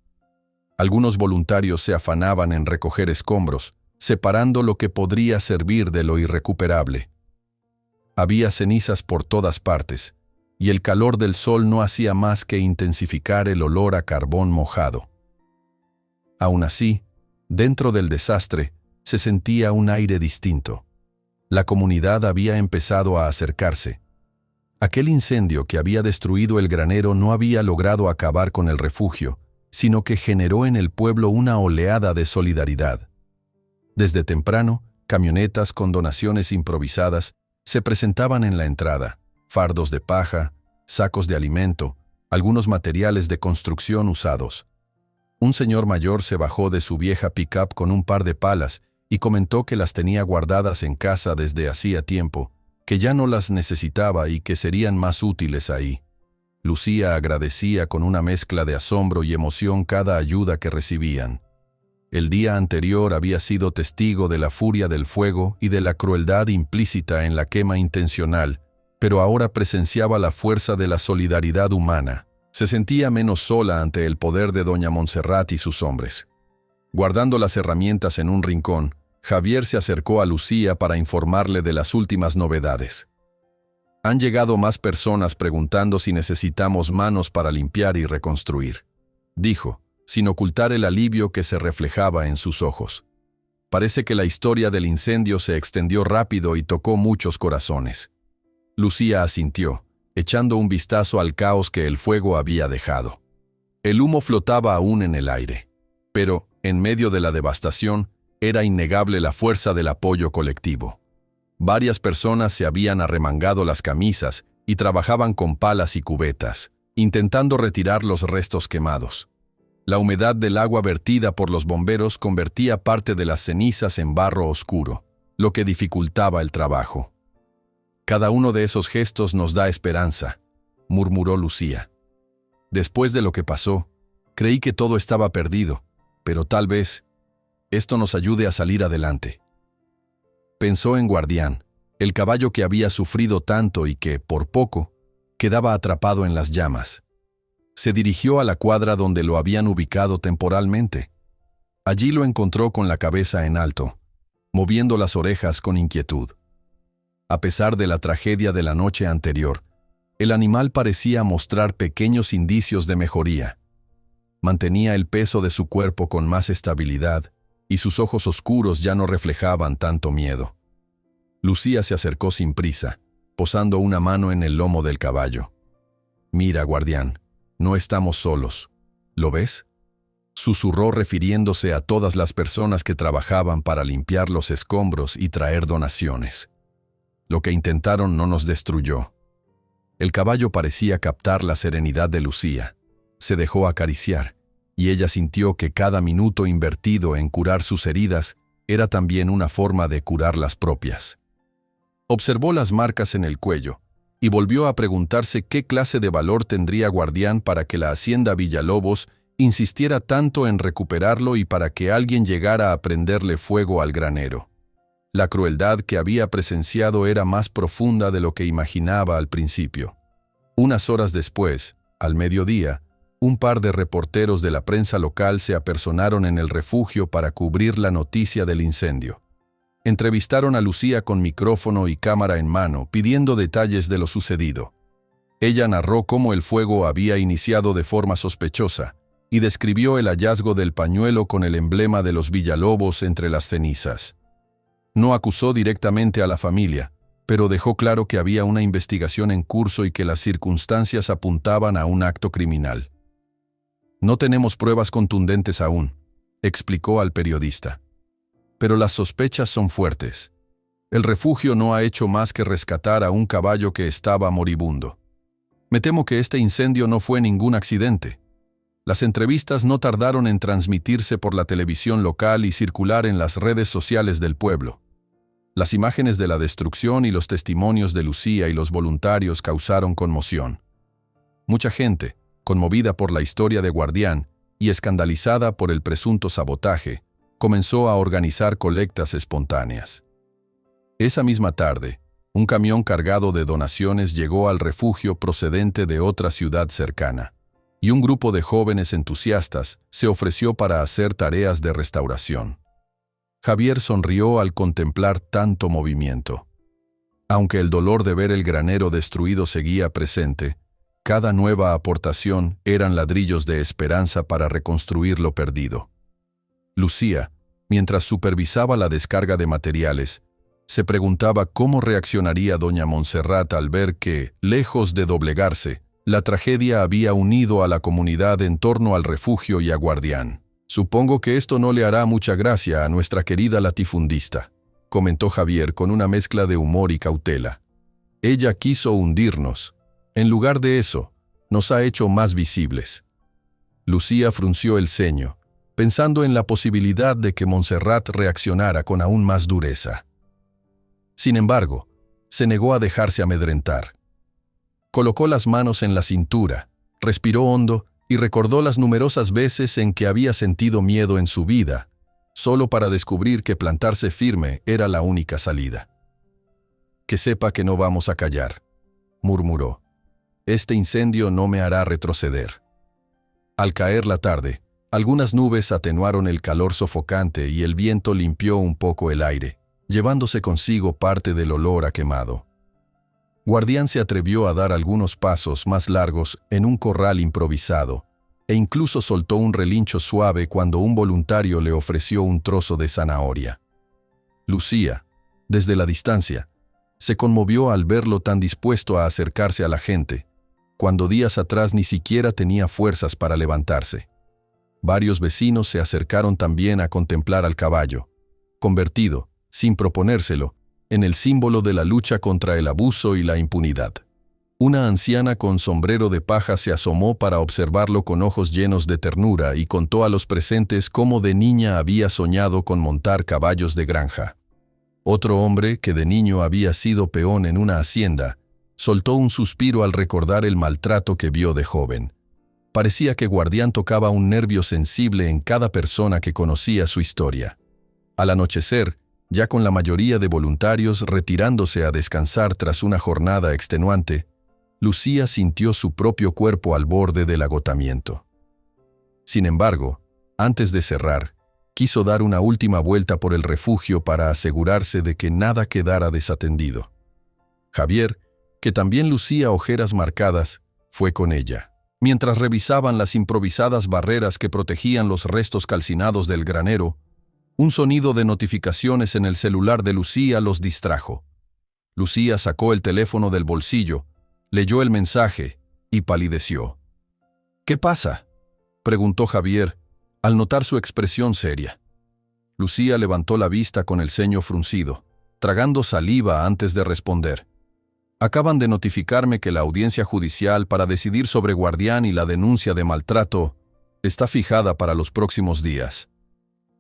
Algunos voluntarios se afanaban en recoger escombros, separando lo que podría servir de lo irrecuperable. Había cenizas por todas partes, y el calor del sol no hacía más que intensificar el olor a carbón mojado. Aún así, dentro del desastre, se sentía un aire distinto. La comunidad había empezado a acercarse. Aquel incendio que había destruido el granero no había logrado acabar con el refugio, sino que generó en el pueblo una oleada de solidaridad. Desde temprano, camionetas con donaciones improvisadas se presentaban en la entrada, fardos de paja, sacos de alimento, algunos materiales de construcción usados. Un señor mayor se bajó de su vieja pick-up con un par de palas y comentó que las tenía guardadas en casa desde hacía tiempo, que ya no las necesitaba y que serían más útiles ahí. Lucía agradecía con una mezcla de asombro y emoción cada ayuda que recibían. El día anterior había sido testigo de la furia del fuego y de la crueldad implícita en la quema intencional, pero ahora presenciaba la fuerza de la solidaridad humana. Se sentía menos sola ante el poder de doña Montserrat y sus hombres. Guardando las herramientas en un rincón, Javier se acercó a Lucía para informarle de las últimas novedades. Han llegado más personas preguntando si necesitamos manos para limpiar y reconstruir, dijo, sin ocultar el alivio que se reflejaba en sus ojos. Parece que la historia del incendio se extendió rápido y tocó muchos corazones. Lucía asintió, echando un vistazo al caos que el fuego había dejado. El humo flotaba aún en el aire, pero, en medio de la devastación, era innegable la fuerza del apoyo colectivo. Varias personas se habían arremangado las camisas y trabajaban con palas y cubetas, intentando retirar los restos quemados. La humedad del agua vertida por los bomberos convertía parte de las cenizas en barro oscuro, lo que dificultaba el trabajo. Cada uno de esos gestos nos da esperanza, murmuró Lucía. Después de lo que pasó, creí que todo estaba perdido, pero tal vez esto nos ayude a salir adelante. Pensó en Guardián, el caballo que había sufrido tanto y que, por poco, quedaba atrapado en las llamas. Se dirigió a la cuadra donde lo habían ubicado temporalmente. Allí lo encontró con la cabeza en alto, moviendo las orejas con inquietud. A pesar de la tragedia de la noche anterior, el animal parecía mostrar pequeños indicios de mejoría. Mantenía el peso de su cuerpo con más estabilidad y sus ojos oscuros ya no reflejaban tanto miedo. Lucía se acercó sin prisa, posando una mano en el lomo del caballo. «Mira, Guardián, no estamos solos. ¿Lo ves?», susurró refiriéndose a todas las personas que trabajaban para limpiar los escombros y traer donaciones. Lo que intentaron no nos destruyó. El caballo parecía captar la serenidad de Lucía. Se dejó acariciar, y ella sintió que cada minuto invertido en curar sus heridas era también una forma de curar las propias. Observó las marcas en el cuello, y volvió a preguntarse qué clase de valor tendría Guardián para que la hacienda Villalobos insistiera tanto en recuperarlo y para que alguien llegara a prenderle fuego al granero. La crueldad que había presenciado era más profunda de lo que imaginaba al principio. Unas horas después, al mediodía, un par de reporteros de la prensa local se apersonaron en el refugio para cubrir la noticia del incendio. Entrevistaron a Lucía con micrófono y cámara en mano, pidiendo detalles de lo sucedido. Ella narró cómo el fuego había iniciado de forma sospechosa y describió el hallazgo del pañuelo con el emblema de los Villalobos entre las cenizas. No acusó directamente a la familia, pero dejó claro que había una investigación en curso y que las circunstancias apuntaban a un acto criminal. «No tenemos pruebas contundentes aún», explicó al periodista. «Pero las sospechas son fuertes. El refugio no ha hecho más que rescatar a un caballo que estaba moribundo. Me temo que este incendio no fue ningún accidente». Las entrevistas no tardaron en transmitirse por la televisión local y circular en las redes sociales del pueblo. Las imágenes de la destrucción y los testimonios de Lucía y los voluntarios causaron conmoción. Mucha gente, conmovida por la historia de Guardián y escandalizada por el presunto sabotaje, comenzó a organizar colectas espontáneas. Esa misma tarde, un camión cargado de donaciones llegó al refugio procedente de otra ciudad cercana, y un grupo de jóvenes entusiastas se ofreció para hacer tareas de restauración. Javier sonrió al contemplar tanto movimiento. Aunque el dolor de ver el granero destruido seguía presente, cada nueva aportación eran ladrillos de esperanza para reconstruir lo perdido. Lucía, mientras supervisaba la descarga de materiales, se preguntaba cómo reaccionaría doña Montserrat al ver que, lejos de doblegarse, la tragedia había unido a la comunidad en torno al refugio y a Guardián. «Supongo que esto no le hará mucha gracia a nuestra querida latifundista», comentó Javier con una mezcla de humor y cautela. «Ella quiso hundirnos. En lugar de eso, nos ha hecho más visibles». Lucía frunció el ceño, pensando en la posibilidad de que Montserrat reaccionara con aún más dureza. Sin embargo, se negó a dejarse amedrentar. Colocó las manos en la cintura, respiró hondo y recordó las numerosas veces en que había sentido miedo en su vida, solo para descubrir que plantarse firme era la única salida. «Que sepa que no vamos a callar», murmuró. «Este incendio no me hará retroceder». Al caer la tarde, algunas nubes atenuaron el calor sofocante y el viento limpió un poco el aire, llevándose consigo parte del olor a quemado. Guardián se atrevió a dar algunos pasos más largos en un corral improvisado, e incluso soltó un relincho suave cuando un voluntario le ofreció un trozo de zanahoria. Lucía, desde la distancia, se conmovió al verlo tan dispuesto a acercarse a la gente, cuando días atrás ni siquiera tenía fuerzas para levantarse. Varios vecinos se acercaron también a contemplar al caballo, convertido, sin proponérselo, en el símbolo de la lucha contra el abuso y la impunidad. Una anciana con sombrero de paja se asomó para observarlo con ojos llenos de ternura y contó a los presentes cómo de niña había soñado con montar caballos de granja. Otro hombre, que de niño había sido peón en una hacienda, soltó un suspiro al recordar el maltrato que vio de joven. Parecía que Guardián tocaba un nervio sensible en cada persona que conocía su historia. Al anochecer, ya con la mayoría de voluntarios retirándose a descansar tras una jornada extenuante, Lucía sintió su propio cuerpo al borde del agotamiento. Sin embargo, antes de cerrar, quiso dar una última vuelta por el refugio para asegurarse de que nada quedara desatendido. Javier, que también lucía ojeras marcadas, fue con ella. Mientras revisaban las improvisadas barreras que protegían los restos calcinados del granero, un sonido de notificaciones en el celular de Lucía los distrajo. Lucía sacó el teléfono del bolsillo, leyó el mensaje y palideció. «¿Qué pasa?», preguntó Javier, al notar su expresión seria. Lucía levantó la vista con el ceño fruncido, tragando saliva antes de responder. «Acaban de notificarme que la audiencia judicial para decidir sobre Guardián y la denuncia de maltrato está fijada para los próximos días».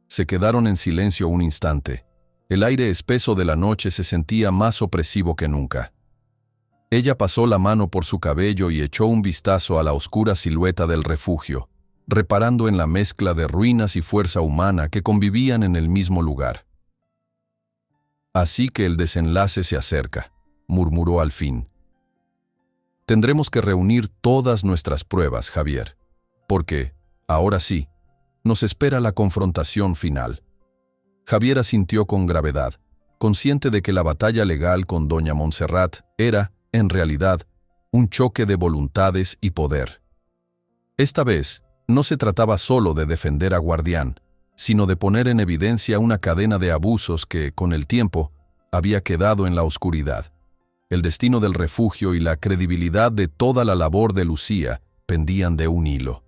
Se quedaron en silencio un instante. El aire espeso de la noche se sentía más opresivo que nunca. Ella pasó la mano por su cabello y echó un vistazo a la oscura silueta del refugio, reparando en la mezcla de ruinas y fuerza humana que convivían en el mismo lugar. «Así que el desenlace se acerca», murmuró al fin. «Tendremos que reunir todas nuestras pruebas, Javier, porque, ahora sí, nos espera la confrontación final». Javier asintió con gravedad, consciente de que la batalla legal con doña Montserrat era, en realidad, un choque de voluntades y poder. Esta vez, no se trataba solo de defender a Guardián, sino de poner en evidencia una cadena de abusos que, con el tiempo, había quedado en la oscuridad. El destino del refugio y la credibilidad de toda la labor de Lucía pendían de un hilo.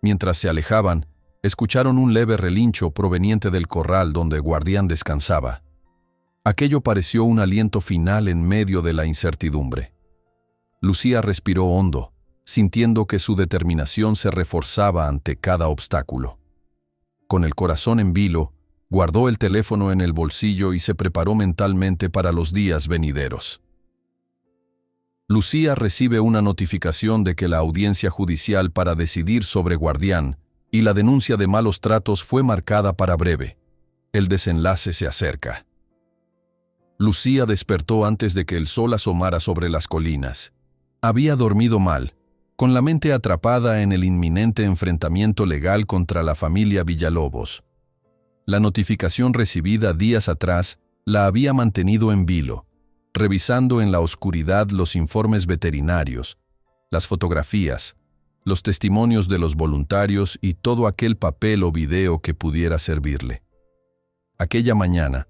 Mientras se alejaban, escucharon un leve relincho proveniente del corral donde Guardián descansaba. Aquello pareció un aliento final en medio de la incertidumbre. Lucía respiró hondo, sintiendo que su determinación se reforzaba ante cada obstáculo. Con el corazón en vilo, guardó el teléfono en el bolsillo y se preparó mentalmente para los días venideros. Lucía recibe una notificación de que la audiencia judicial para decidir sobre Guardián y la denuncia de malos tratos fue marcada para breve. El desenlace se acerca. Lucía despertó antes de que el sol asomara sobre las colinas. Había dormido mal, con la mente atrapada en el inminente enfrentamiento legal contra la familia Villalobos. La notificación recibida días atrás la había mantenido en vilo, revisando en la oscuridad los informes veterinarios, las fotografías, los testimonios de los voluntarios y todo aquel papel o video que pudiera servirle. Aquella mañana,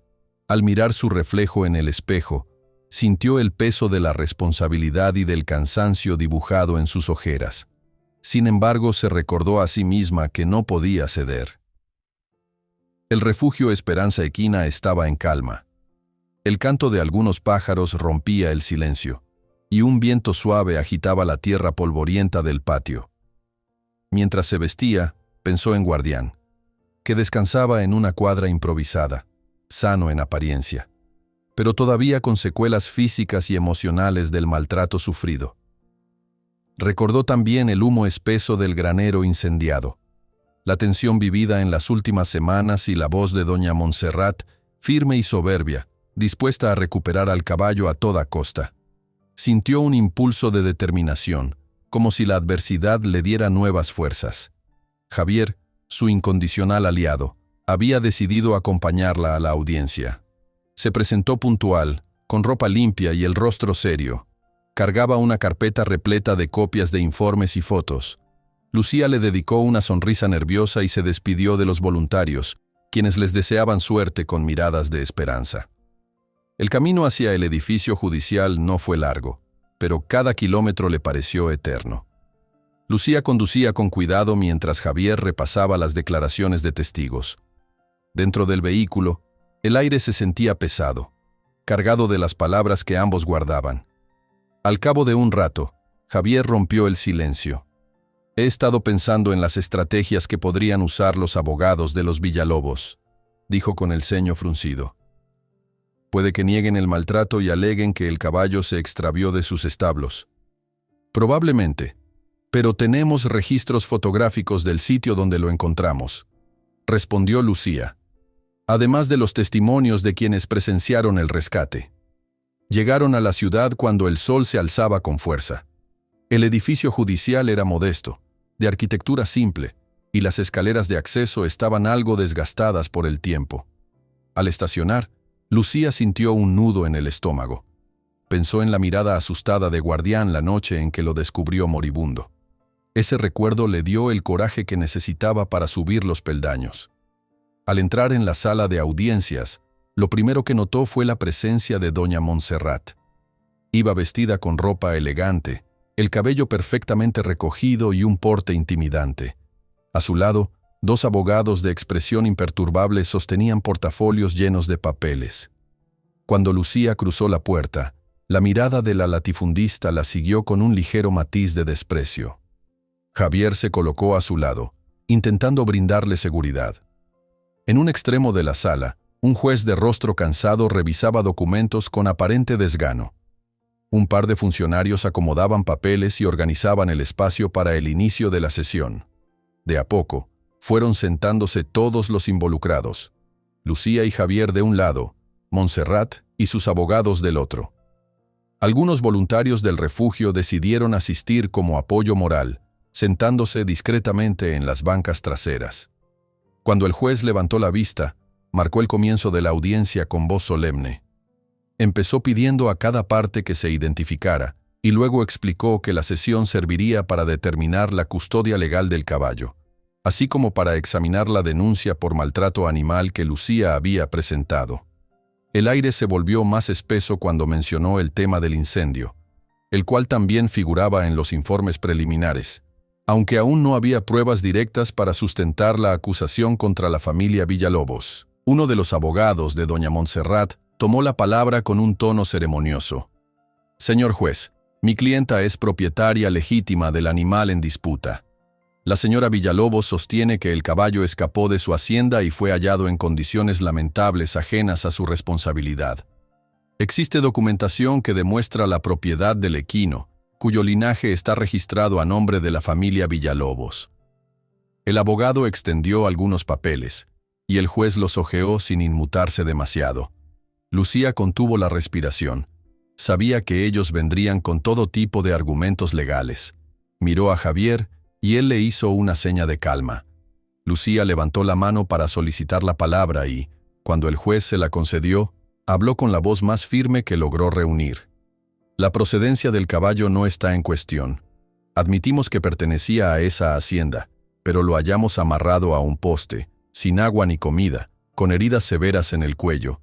al mirar su reflejo en el espejo, sintió el peso de la responsabilidad y del cansancio dibujado en sus ojeras. Sin embargo, se recordó a sí misma que no podía ceder. El refugio Esperanza Equina estaba en calma. El canto de algunos pájaros rompía el silencio, y un viento suave agitaba la tierra polvorienta del patio. Mientras se vestía, pensó en Guardián, que descansaba en una cuadra improvisada, sano en apariencia, pero todavía con secuelas físicas y emocionales del maltrato sufrido. Recordó también el humo espeso del granero incendiado, la tensión vivida en las últimas semanas y la voz de doña Montserrat, firme y soberbia, dispuesta a recuperar al caballo a toda costa. Sintió un impulso de determinación, como si la adversidad le diera nuevas fuerzas. Javier, su incondicional aliado, había decidido acompañarla a la audiencia. Se presentó puntual, con ropa limpia y el rostro serio. Cargaba una carpeta repleta de copias de informes y fotos. Lucía le dedicó una sonrisa nerviosa y se despidió de los voluntarios, quienes les deseaban suerte con miradas de esperanza. El camino hacia el edificio judicial no fue largo, pero cada kilómetro le pareció eterno. Lucía conducía con cuidado mientras Javier repasaba las declaraciones de testigos. Dentro del vehículo, el aire se sentía pesado, cargado de las palabras que ambos guardaban. Al cabo de un rato, Javier rompió el silencio. «He estado pensando en las estrategias que podrían usar los abogados de los Villalobos», dijo con el ceño fruncido. «Puede que nieguen el maltrato y aleguen que el caballo se extravió de sus establos. Probablemente, pero tenemos registros fotográficos del sitio donde lo encontramos», respondió Lucía, además de los testimonios de quienes presenciaron el rescate. Llegaron a la ciudad cuando el sol se alzaba con fuerza. El edificio judicial era modesto, de arquitectura simple, y las escaleras de acceso estaban algo desgastadas por el tiempo. Al estacionar, Lucía sintió un nudo en el estómago. Pensó en la mirada asustada de Guardián la noche en que lo descubrió moribundo. Ese recuerdo le dio el coraje que necesitaba para subir los peldaños. Al entrar en la sala de audiencias, lo primero que notó fue la presencia de doña Montserrat. Iba vestida con ropa elegante, el cabello perfectamente recogido y un porte intimidante. A su lado, dos abogados de expresión imperturbable sostenían portafolios llenos de papeles. Cuando Lucía cruzó la puerta, la mirada de la latifundista la siguió con un ligero matiz de desprecio. Javier se colocó a su lado, intentando brindarle seguridad. En un extremo de la sala, un juez de rostro cansado revisaba documentos con aparente desgano. Un par de funcionarios acomodaban papeles y organizaban el espacio para el inicio de la sesión. De a poco, fueron sentándose todos los involucrados. Lucía y Javier de un lado, Montserrat y sus abogados del otro. Algunos voluntarios del refugio decidieron asistir como apoyo moral, sentándose discretamente en las bancas traseras. Cuando el juez levantó la vista, marcó el comienzo de la audiencia con voz solemne. Empezó pidiendo a cada parte que se identificara y luego explicó que la sesión serviría para determinar la custodia legal del caballo, así como para examinar la denuncia por maltrato animal que Lucía había presentado. El aire se volvió más espeso cuando mencionó el tema del incendio, el cual también figuraba en los informes preliminares, aunque aún no había pruebas directas para sustentar la acusación contra la familia Villalobos. Uno de los abogados de doña Montserrat tomó la palabra con un tono ceremonioso. Señor juez, mi clienta es propietaria legítima del animal en disputa. La señora Villalobos sostiene que el caballo escapó de su hacienda y fue hallado en condiciones lamentables ajenas a su responsabilidad. Existe documentación que demuestra la propiedad del equino, cuyo linaje está registrado a nombre de la familia Villalobos. El abogado extendió algunos papeles, y el juez los hojeó sin inmutarse demasiado. Lucía contuvo la respiración. Sabía que ellos vendrían con todo tipo de argumentos legales. Miró a Javier y él le hizo una seña de calma. Lucía levantó la mano para solicitar la palabra y, cuando el juez se la concedió, habló con la voz más firme que logró reunir. La procedencia del caballo no está en cuestión. Admitimos que pertenecía a esa hacienda, pero lo hallamos amarrado a un poste, sin agua ni comida, con heridas severas en el cuello.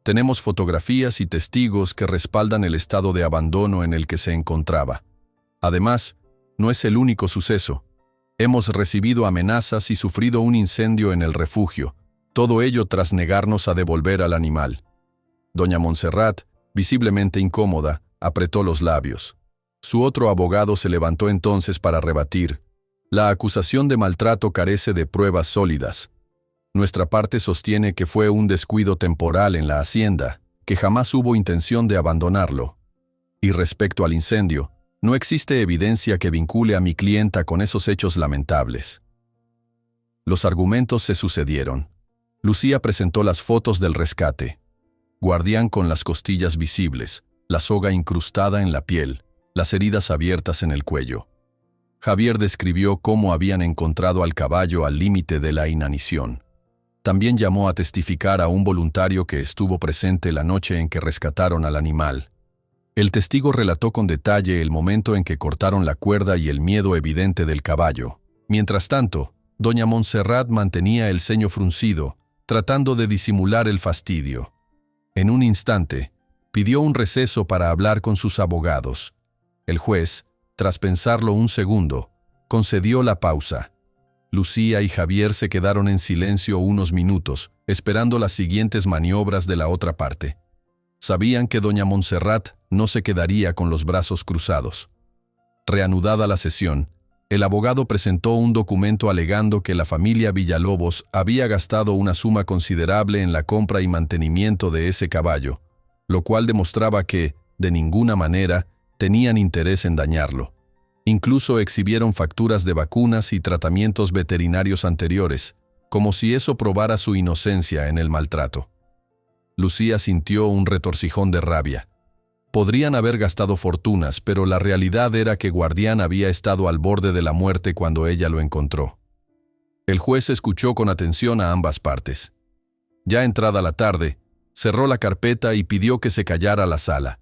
Tenemos fotografías y testigos que respaldan el estado de abandono en el que se encontraba. Además, no es el único suceso. Hemos recibido amenazas y sufrido un incendio en el refugio, todo ello tras negarnos a devolver al animal. Doña Montserrat, visiblemente incómoda, apretó los labios. Su otro abogado se levantó entonces para rebatir. La acusación de maltrato carece de pruebas sólidas. Nuestra parte sostiene que fue un descuido temporal en la hacienda, que jamás hubo intención de abandonarlo. Y respecto al incendio, no existe evidencia que vincule a mi clienta con esos hechos lamentables. Los argumentos se sucedieron. Lucía presentó las fotos del rescate. Guardián con las costillas visibles, la soga incrustada en la piel, las heridas abiertas en el cuello. Javier describió cómo habían encontrado al caballo al límite de la inanición. También llamó a testificar a un voluntario que estuvo presente la noche en que rescataron al animal. El testigo relató con detalle el momento en que cortaron la cuerda y el miedo evidente del caballo. Mientras tanto, doña Montserrat mantenía el ceño fruncido, tratando de disimular el fastidio. En un instante, pidió un receso para hablar con sus abogados. El juez, tras pensarlo un segundo, concedió la pausa. Lucía y Javier se quedaron en silencio unos minutos, esperando las siguientes maniobras de la otra parte. Sabían que doña Montserrat no se quedaría con los brazos cruzados. Reanudada la sesión, el abogado presentó un documento alegando que la familia Villalobos había gastado una suma considerable en la compra y mantenimiento de ese caballo, lo cual demostraba que, de ninguna manera, tenían interés en dañarlo. Incluso exhibieron facturas de vacunas y tratamientos veterinarios anteriores, como si eso probara su inocencia en el maltrato. Lucía sintió un retorcijón de rabia. Podrían haber gastado fortunas, pero la realidad era que Guardián había estado al borde de la muerte cuando ella lo encontró. El juez escuchó con atención a ambas partes. Ya entrada la tarde, cerró la carpeta y pidió que se callara la sala.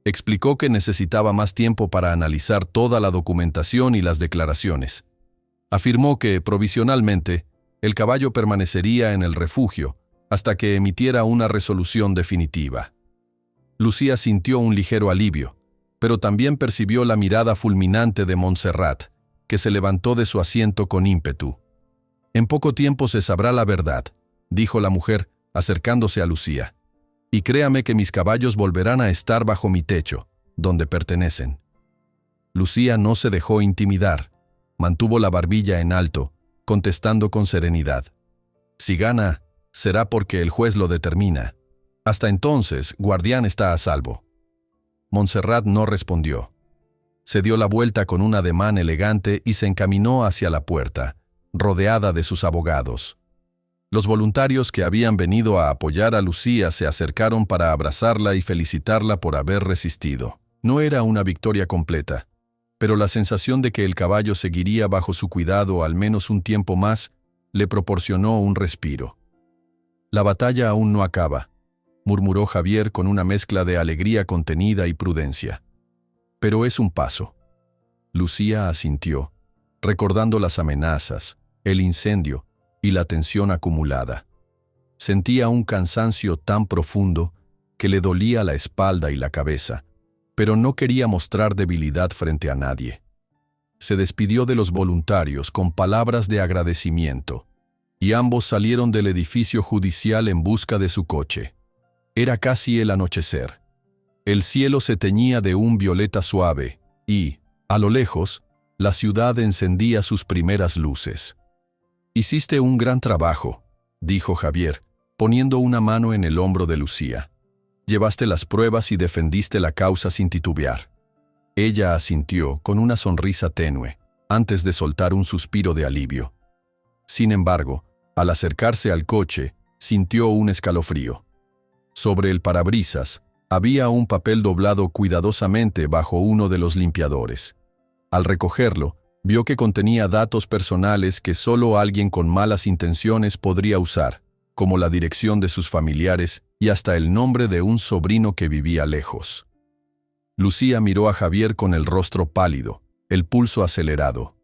Explicó que necesitaba más tiempo para analizar toda la documentación y las declaraciones. Afirmó que, provisionalmente, el caballo permanecería en el refugio hasta que emitiera una resolución definitiva. Lucía sintió un ligero alivio, pero también percibió la mirada fulminante de Montserrat, que se levantó de su asiento con ímpetu. «En poco tiempo se sabrá la verdad», dijo la mujer, acercándose a Lucía. «Y créame que mis caballos volverán a estar bajo mi techo, donde pertenecen». Lucía no se dejó intimidar. Mantuvo la barbilla en alto, contestando con serenidad. «Si gana, será porque el juez lo determina. Hasta entonces, Guardián está a salvo». Montserrat no respondió. Se dio la vuelta con un ademán elegante y se encaminó hacia la puerta, rodeada de sus abogados. Los voluntarios que habían venido a apoyar a Lucía se acercaron para abrazarla y felicitarla por haber resistido. No era una victoria completa, pero la sensación de que el caballo seguiría bajo su cuidado al menos un tiempo más le proporcionó un respiro. «La batalla aún no acaba», murmuró Javier con una mezcla de alegría contenida y prudencia. «Pero es un paso». Lucía asintió, recordando las amenazas, el incendio y la tensión acumulada. Sentía un cansancio tan profundo que le dolía la espalda y la cabeza, pero no quería mostrar debilidad frente a nadie. Se despidió de los voluntarios con palabras de agradecimiento, y ambos salieron del edificio judicial en busca de su coche. Era casi el anochecer. El cielo se teñía de un violeta suave y, a lo lejos, la ciudad encendía sus primeras luces. «Hiciste un gran trabajo», dijo Javier, poniendo una mano en el hombro de Lucía. «Llevaste las pruebas y defendiste la causa sin titubear». Ella asintió con una sonrisa tenue, antes de soltar un suspiro de alivio. Sin embargo, al acercarse al coche, sintió un escalofrío. Sobre el parabrisas había un papel doblado cuidadosamente bajo uno de los limpiadores. Al recogerlo, vio que contenía datos personales que solo alguien con malas intenciones podría usar, como la dirección de sus familiares y hasta el nombre de un sobrino que vivía lejos. Lucía miró a Javier con el rostro pálido, el pulso acelerado.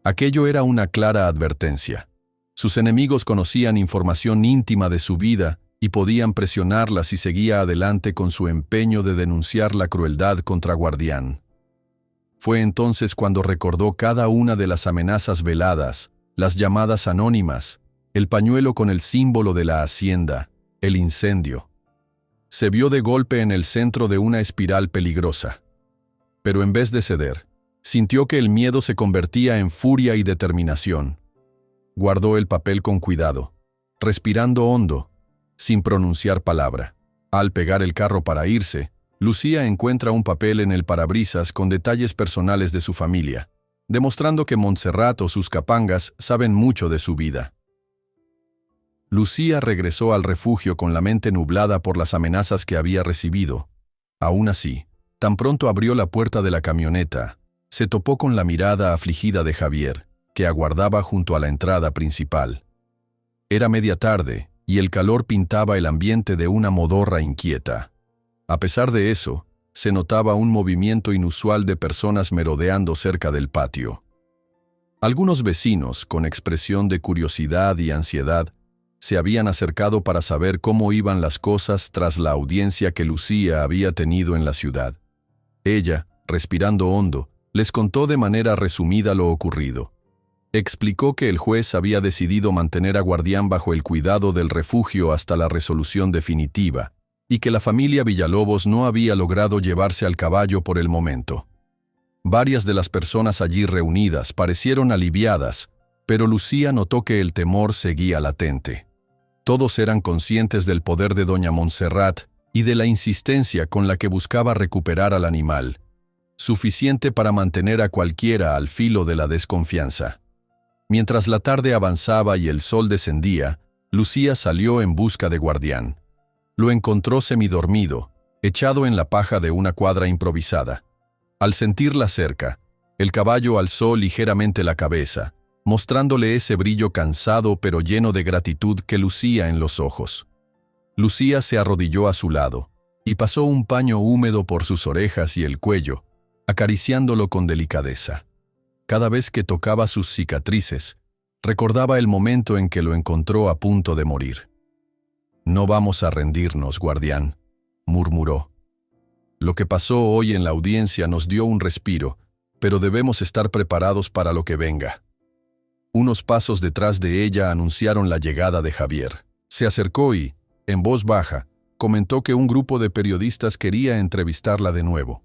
Aquello era una clara advertencia. Sus enemigos conocían información íntima de su vida y podían presionarla si seguía adelante con su empeño de denunciar la crueldad contra Guardián. Fue entonces cuando recordó cada una de las amenazas veladas, las llamadas anónimas, el pañuelo con el símbolo de la hacienda, el incendio. Se vio de golpe en el centro de una espiral peligrosa. Pero en vez de ceder, sintió que el miedo se convertía en furia y determinación. Guardó el papel con cuidado, respirando hondo, sin pronunciar palabra. Al pegar el carro para irse, Lucía encuentra un papel en el parabrisas con detalles personales de su familia, demostrando que Montserrat o sus capangas saben mucho de su vida. Lucía regresó al refugio con la mente nublada por las amenazas que había recibido. Aún así, tan pronto abrió la puerta de la camioneta, se topó con la mirada afligida de Javier, que aguardaba junto a la entrada principal. Era media tarde, y el calor pintaba el ambiente de una modorra inquieta. A pesar de eso, se notaba un movimiento inusual de personas merodeando cerca del patio. Algunos vecinos, con expresión de curiosidad y ansiedad, se habían acercado para saber cómo iban las cosas tras la audiencia que Lucía había tenido en la ciudad. Ella, respirando hondo, les contó de manera resumida lo ocurrido. Explicó que el juez había decidido mantener a Guardián bajo el cuidado del refugio hasta la resolución definitiva, y que la familia Villalobos no había logrado llevarse al caballo por el momento. Varias de las personas allí reunidas parecieron aliviadas, pero Lucía notó que el temor seguía latente. Todos eran conscientes del poder de doña Montserrat y de la insistencia con la que buscaba recuperar al animal, suficiente para mantener a cualquiera al filo de la desconfianza. Mientras la tarde avanzaba y el sol descendía, Lucía salió en busca de Guardián. Lo encontró semidormido, echado en la paja de una cuadra improvisada. Al sentirla cerca, el caballo alzó ligeramente la cabeza, mostrándole ese brillo cansado pero lleno de gratitud que lucía en los ojos. Lucía se arrodilló a su lado y pasó un paño húmedo por sus orejas y el cuello, acariciándolo con delicadeza. Cada vez que tocaba sus cicatrices, recordaba el momento en que lo encontró a punto de morir. «No vamos a rendirnos, Guardián», murmuró. «Lo que pasó hoy en la audiencia nos dio un respiro, pero debemos estar preparados para lo que venga». Unos pasos detrás de ella anunciaron la llegada de Javier. Se acercó y, en voz baja, comentó que un grupo de periodistas quería entrevistarla de nuevo.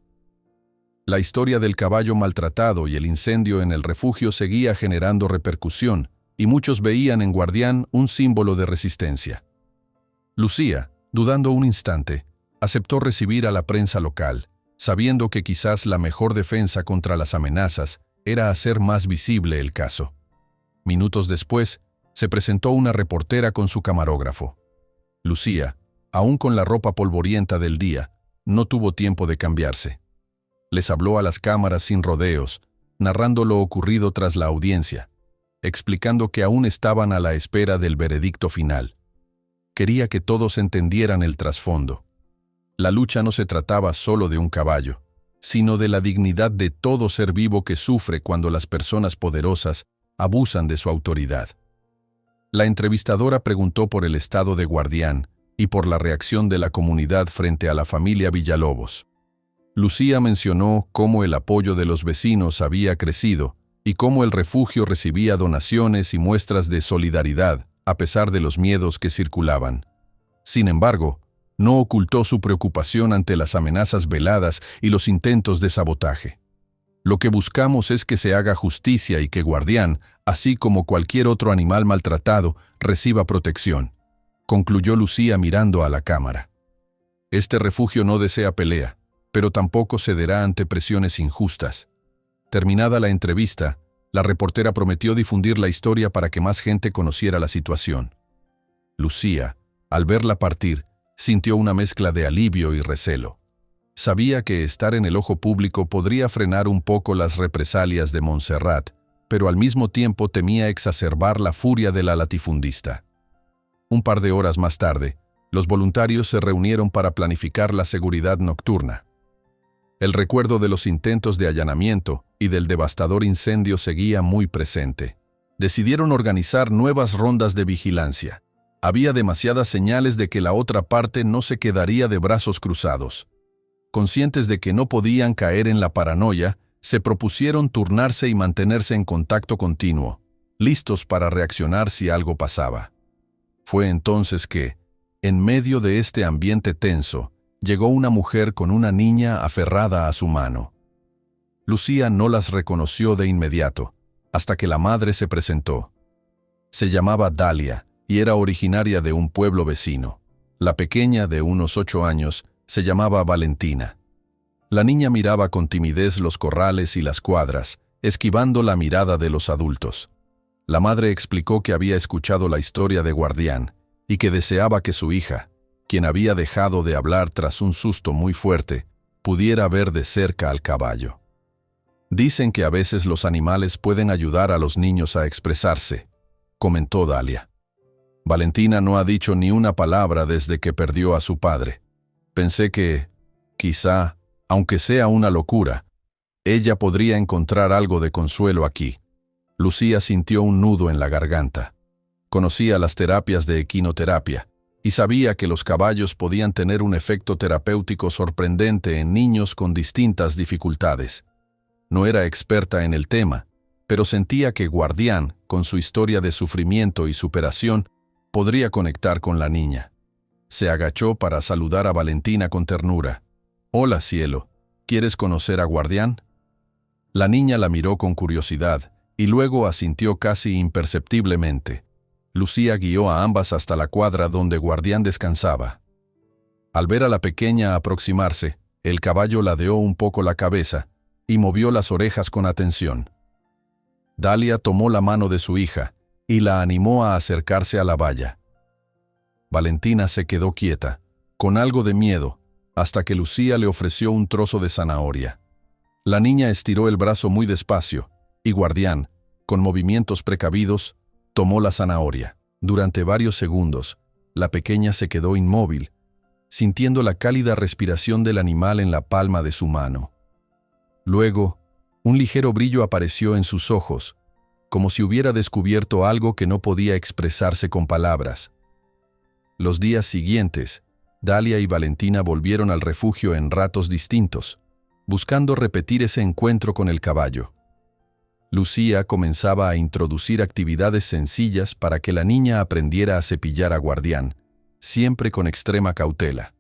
La historia del caballo maltratado y el incendio en el refugio seguía generando repercusión, y muchos veían en Guardián un símbolo de resistencia. Lucía, dudando un instante, aceptó recibir a la prensa local, sabiendo que quizás la mejor defensa contra las amenazas era hacer más visible el caso. Minutos después, se presentó una reportera con su camarógrafo. Lucía, aún con la ropa polvorienta del día, no tuvo tiempo de cambiarse. Les habló a las cámaras sin rodeos, narrando lo ocurrido tras la audiencia, explicando que aún estaban a la espera del veredicto final. Quería que todos entendieran el trasfondo. La lucha no se trataba solo de un caballo, sino de la dignidad de todo ser vivo que sufre cuando las personas poderosas abusan de su autoridad. La entrevistadora preguntó por el estado de Guardián y por la reacción de la comunidad frente a la familia Villalobos. Lucía mencionó cómo el apoyo de los vecinos había crecido y cómo el refugio recibía donaciones y muestras de solidaridad, a pesar de los miedos que circulaban. Sin embargo, no ocultó su preocupación ante las amenazas veladas y los intentos de sabotaje. Lo que buscamos es que se haga justicia y que Guardián, así como cualquier otro animal maltratado, reciba protección, concluyó Lucía mirando a la cámara. Este refugio no desea pelea, pero tampoco cederá ante presiones injustas. Terminada la entrevista, la reportera prometió difundir la historia para que más gente conociera la situación. Lucía, al verla partir, sintió una mezcla de alivio y recelo. Sabía que estar en el ojo público podría frenar un poco las represalias de Montserrat, pero al mismo tiempo temía exacerbar la furia de la latifundista. Un par de horas más tarde, los voluntarios se reunieron para planificar la seguridad nocturna. El recuerdo de los intentos de allanamiento y del devastador incendio seguía muy presente. Decidieron organizar nuevas rondas de vigilancia. Había demasiadas señales de que la otra parte no se quedaría de brazos cruzados. Conscientes de que no podían caer en la paranoia, se propusieron turnarse y mantenerse en contacto continuo, listos para reaccionar si algo pasaba. Fue entonces que, en medio de este ambiente tenso, llegó una mujer con una niña aferrada a su mano. Lucía no las reconoció de inmediato, hasta que la madre se presentó. Se llamaba Dalia y era originaria de un pueblo vecino. La pequeña, de unos 8 años, se llamaba Valentina. La niña miraba con timidez los corrales y las cuadras, esquivando la mirada de los adultos. La madre explicó que había escuchado la historia de Guardián y que deseaba que su hija, quien había dejado de hablar tras un susto muy fuerte, pudiera ver de cerca al caballo. Dicen que a veces los animales pueden ayudar a los niños a expresarse, comentó Dalia. Valentina no ha dicho ni una palabra desde que perdió a su padre. Pensé que, quizá, aunque sea una locura, ella podría encontrar algo de consuelo aquí. Lucía sintió un nudo en la garganta. Conocía las terapias de equinoterapia y sabía que los caballos podían tener un efecto terapéutico sorprendente en niños con distintas dificultades. No era experta en el tema, pero sentía que Guardián, con su historia de sufrimiento y superación, podría conectar con la niña. Se agachó para saludar a Valentina con ternura. «Hola, cielo, ¿quieres conocer a Guardián?» La niña la miró con curiosidad y luego asintió casi imperceptiblemente. Lucía guió a ambas hasta la cuadra donde Guardián descansaba. Al ver a la pequeña aproximarse, el caballo ladeó un poco la cabeza y movió las orejas con atención. Dalia tomó la mano de su hija y la animó a acercarse a la valla. Valentina se quedó quieta, con algo de miedo, hasta que Lucía le ofreció un trozo de zanahoria. La niña estiró el brazo muy despacio, y Guardián, con movimientos precavidos, tomó la zanahoria. Durante varios segundos, la pequeña se quedó inmóvil, sintiendo la cálida respiración del animal en la palma de su mano. Luego, un ligero brillo apareció en sus ojos, como si hubiera descubierto algo que no podía expresarse con palabras. Los días siguientes, Dalia y Valentina volvieron al refugio en ratos distintos, buscando repetir ese encuentro con el caballo. Lucía comenzaba a introducir actividades sencillas para que la niña aprendiera a cepillar a Guardián, siempre con extrema cautela.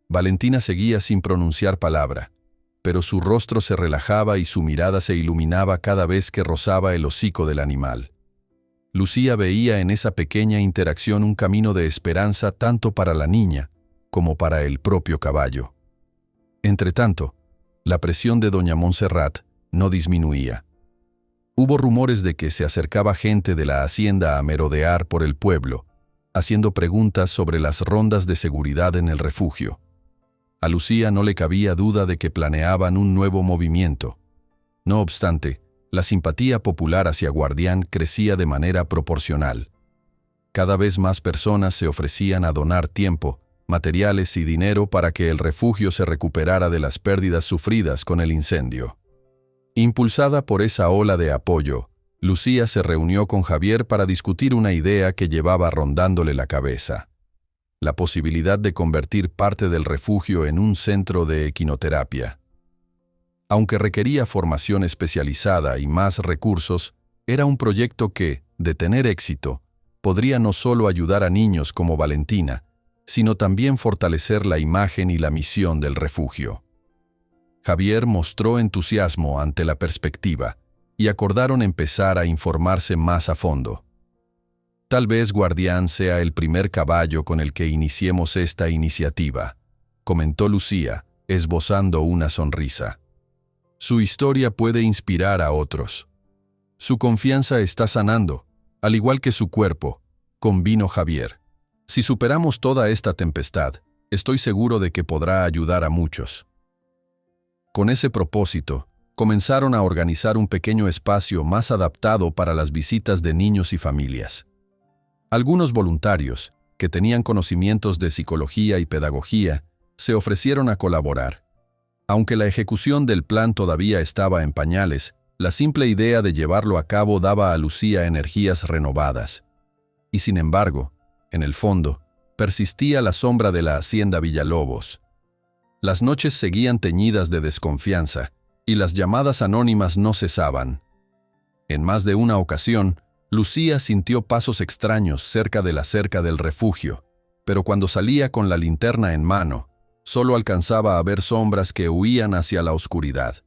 Valentina seguía sin pronunciar palabra, pero su rostro se relajaba y su mirada se iluminaba cada vez que rozaba el hocico del animal. Lucía veía en esa pequeña interacción un camino de esperanza tanto para la niña como para el propio caballo. Entretanto, la presión de doña Montserrat no disminuía. Hubo rumores de que se acercaba gente de la hacienda a merodear por el pueblo, haciendo preguntas sobre las rondas de seguridad en el refugio. A Lucía no le cabía duda de que planeaban un nuevo movimiento. No obstante, la simpatía popular hacia Guardián crecía de manera proporcional. Cada vez más personas se ofrecían a donar tiempo, materiales y dinero para que el refugio se recuperara de las pérdidas sufridas con el incendio. Impulsada por esa ola de apoyo, Lucía se reunió con Javier para discutir una idea que llevaba rondándole la cabeza: la posibilidad de convertir parte del refugio en un centro de equinoterapia. Aunque requería formación especializada y más recursos, era un proyecto que, de tener éxito, podría no solo ayudar a niños como Valentina, sino también fortalecer la imagen y la misión del refugio. Javier mostró entusiasmo ante la perspectiva y acordaron empezar a informarse más a fondo. Tal vez Guardián sea el primer caballo con el que iniciemos esta iniciativa, comentó Lucía, esbozando una sonrisa. Su historia puede inspirar a otros. Su confianza está sanando, al igual que su cuerpo, convino Javier. Si superamos toda esta tempestad, estoy seguro de que podrá ayudar a muchos. Con ese propósito, comenzaron a organizar un pequeño espacio más adaptado para las visitas de niños y familias. Algunos voluntarios, que tenían conocimientos de psicología y pedagogía, se ofrecieron a colaborar. Aunque la ejecución del plan todavía estaba en pañales, la simple idea de llevarlo a cabo daba a Lucía energías renovadas. Y sin embargo, en el fondo, persistía la sombra de la hacienda Villalobos. Las noches seguían teñidas de desconfianza, y las llamadas anónimas no cesaban. En más de una ocasión, Lucía sintió pasos extraños cerca de la cerca del refugio, pero cuando salía con la linterna en mano, solo alcanzaba a ver sombras que huían hacia la oscuridad.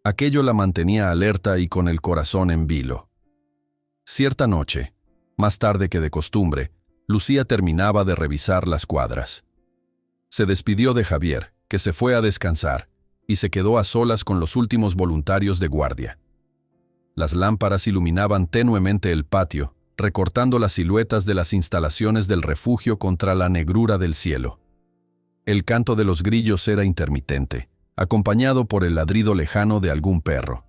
Aquello la mantenía alerta y con el corazón en vilo. Cierta noche, más tarde que de costumbre, Lucía terminaba de revisar las cuadras. Se despidió de Javier, que se fue a descansar, y se quedó a solas con los últimos voluntarios de guardia. Las lámparas iluminaban tenuemente el patio, recortando las siluetas de las instalaciones del refugio contra la negrura del cielo. El canto de los grillos era intermitente, acompañado por el ladrido lejano de algún perro.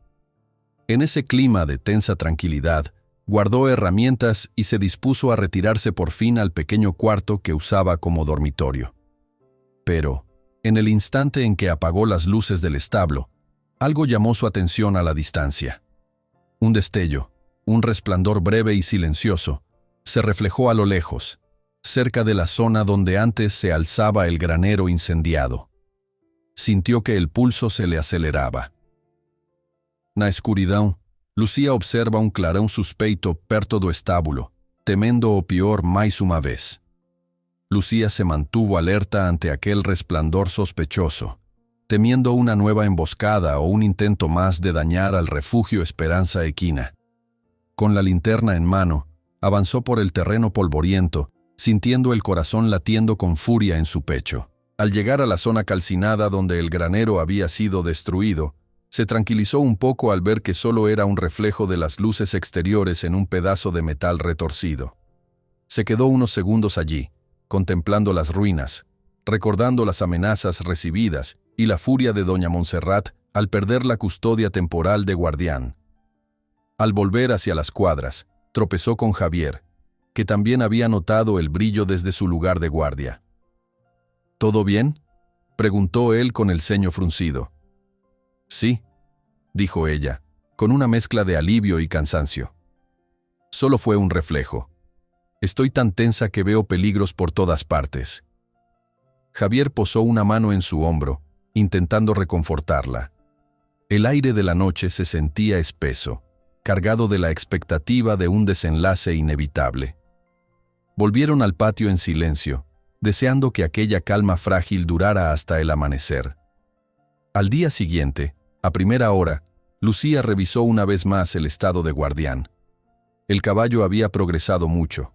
En ese clima de tensa tranquilidad, guardó herramientas y se dispuso a retirarse por fin al pequeño cuarto que usaba como dormitorio. Pero, en el instante en que apagó las luces del establo, algo llamó su atención a la distancia. Un destello, un resplandor breve y silencioso, se reflejó a lo lejos, cerca de la zona donde antes se alzaba el granero incendiado. Sintió que el pulso se le aceleraba. Na escuridão, Lucía observa un clarão suspeito perto do estábulo, temendo o pior mais uma vez. Lucía se mantuvo alerta ante aquel resplandor sospechoso, temiendo una nueva emboscada o un intento más de dañar al refugio Esperanza Equina. Con la linterna en mano, avanzó por el terreno polvoriento, sintiendo el corazón latiendo con furia en su pecho. Al llegar a la zona calcinada donde el granero había sido destruido, se tranquilizó un poco al ver que solo era un reflejo de las luces exteriores en un pedazo de metal retorcido. Se quedó unos segundos allí, contemplando las ruinas, recordando las amenazas recibidas y la furia de doña Montserrat al perder la custodia temporal de Guardián. Al volver hacia las cuadras, tropezó con Javier, que también había notado el brillo desde su lugar de guardia. ¿Todo bien?, preguntó él con el ceño fruncido. Sí, dijo ella, con una mezcla de alivio y cansancio. Solo fue un reflejo. Estoy tan tensa que veo peligros por todas partes. Javier posó una mano en su hombro, intentando reconfortarla. El aire de la noche se sentía espeso, cargado de la expectativa de un desenlace inevitable. Volvieron al patio en silencio, deseando que aquella calma frágil durara hasta el amanecer. Al día siguiente, a primera hora, Lucía revisó una vez más el estado de Guardián. El caballo había progresado mucho.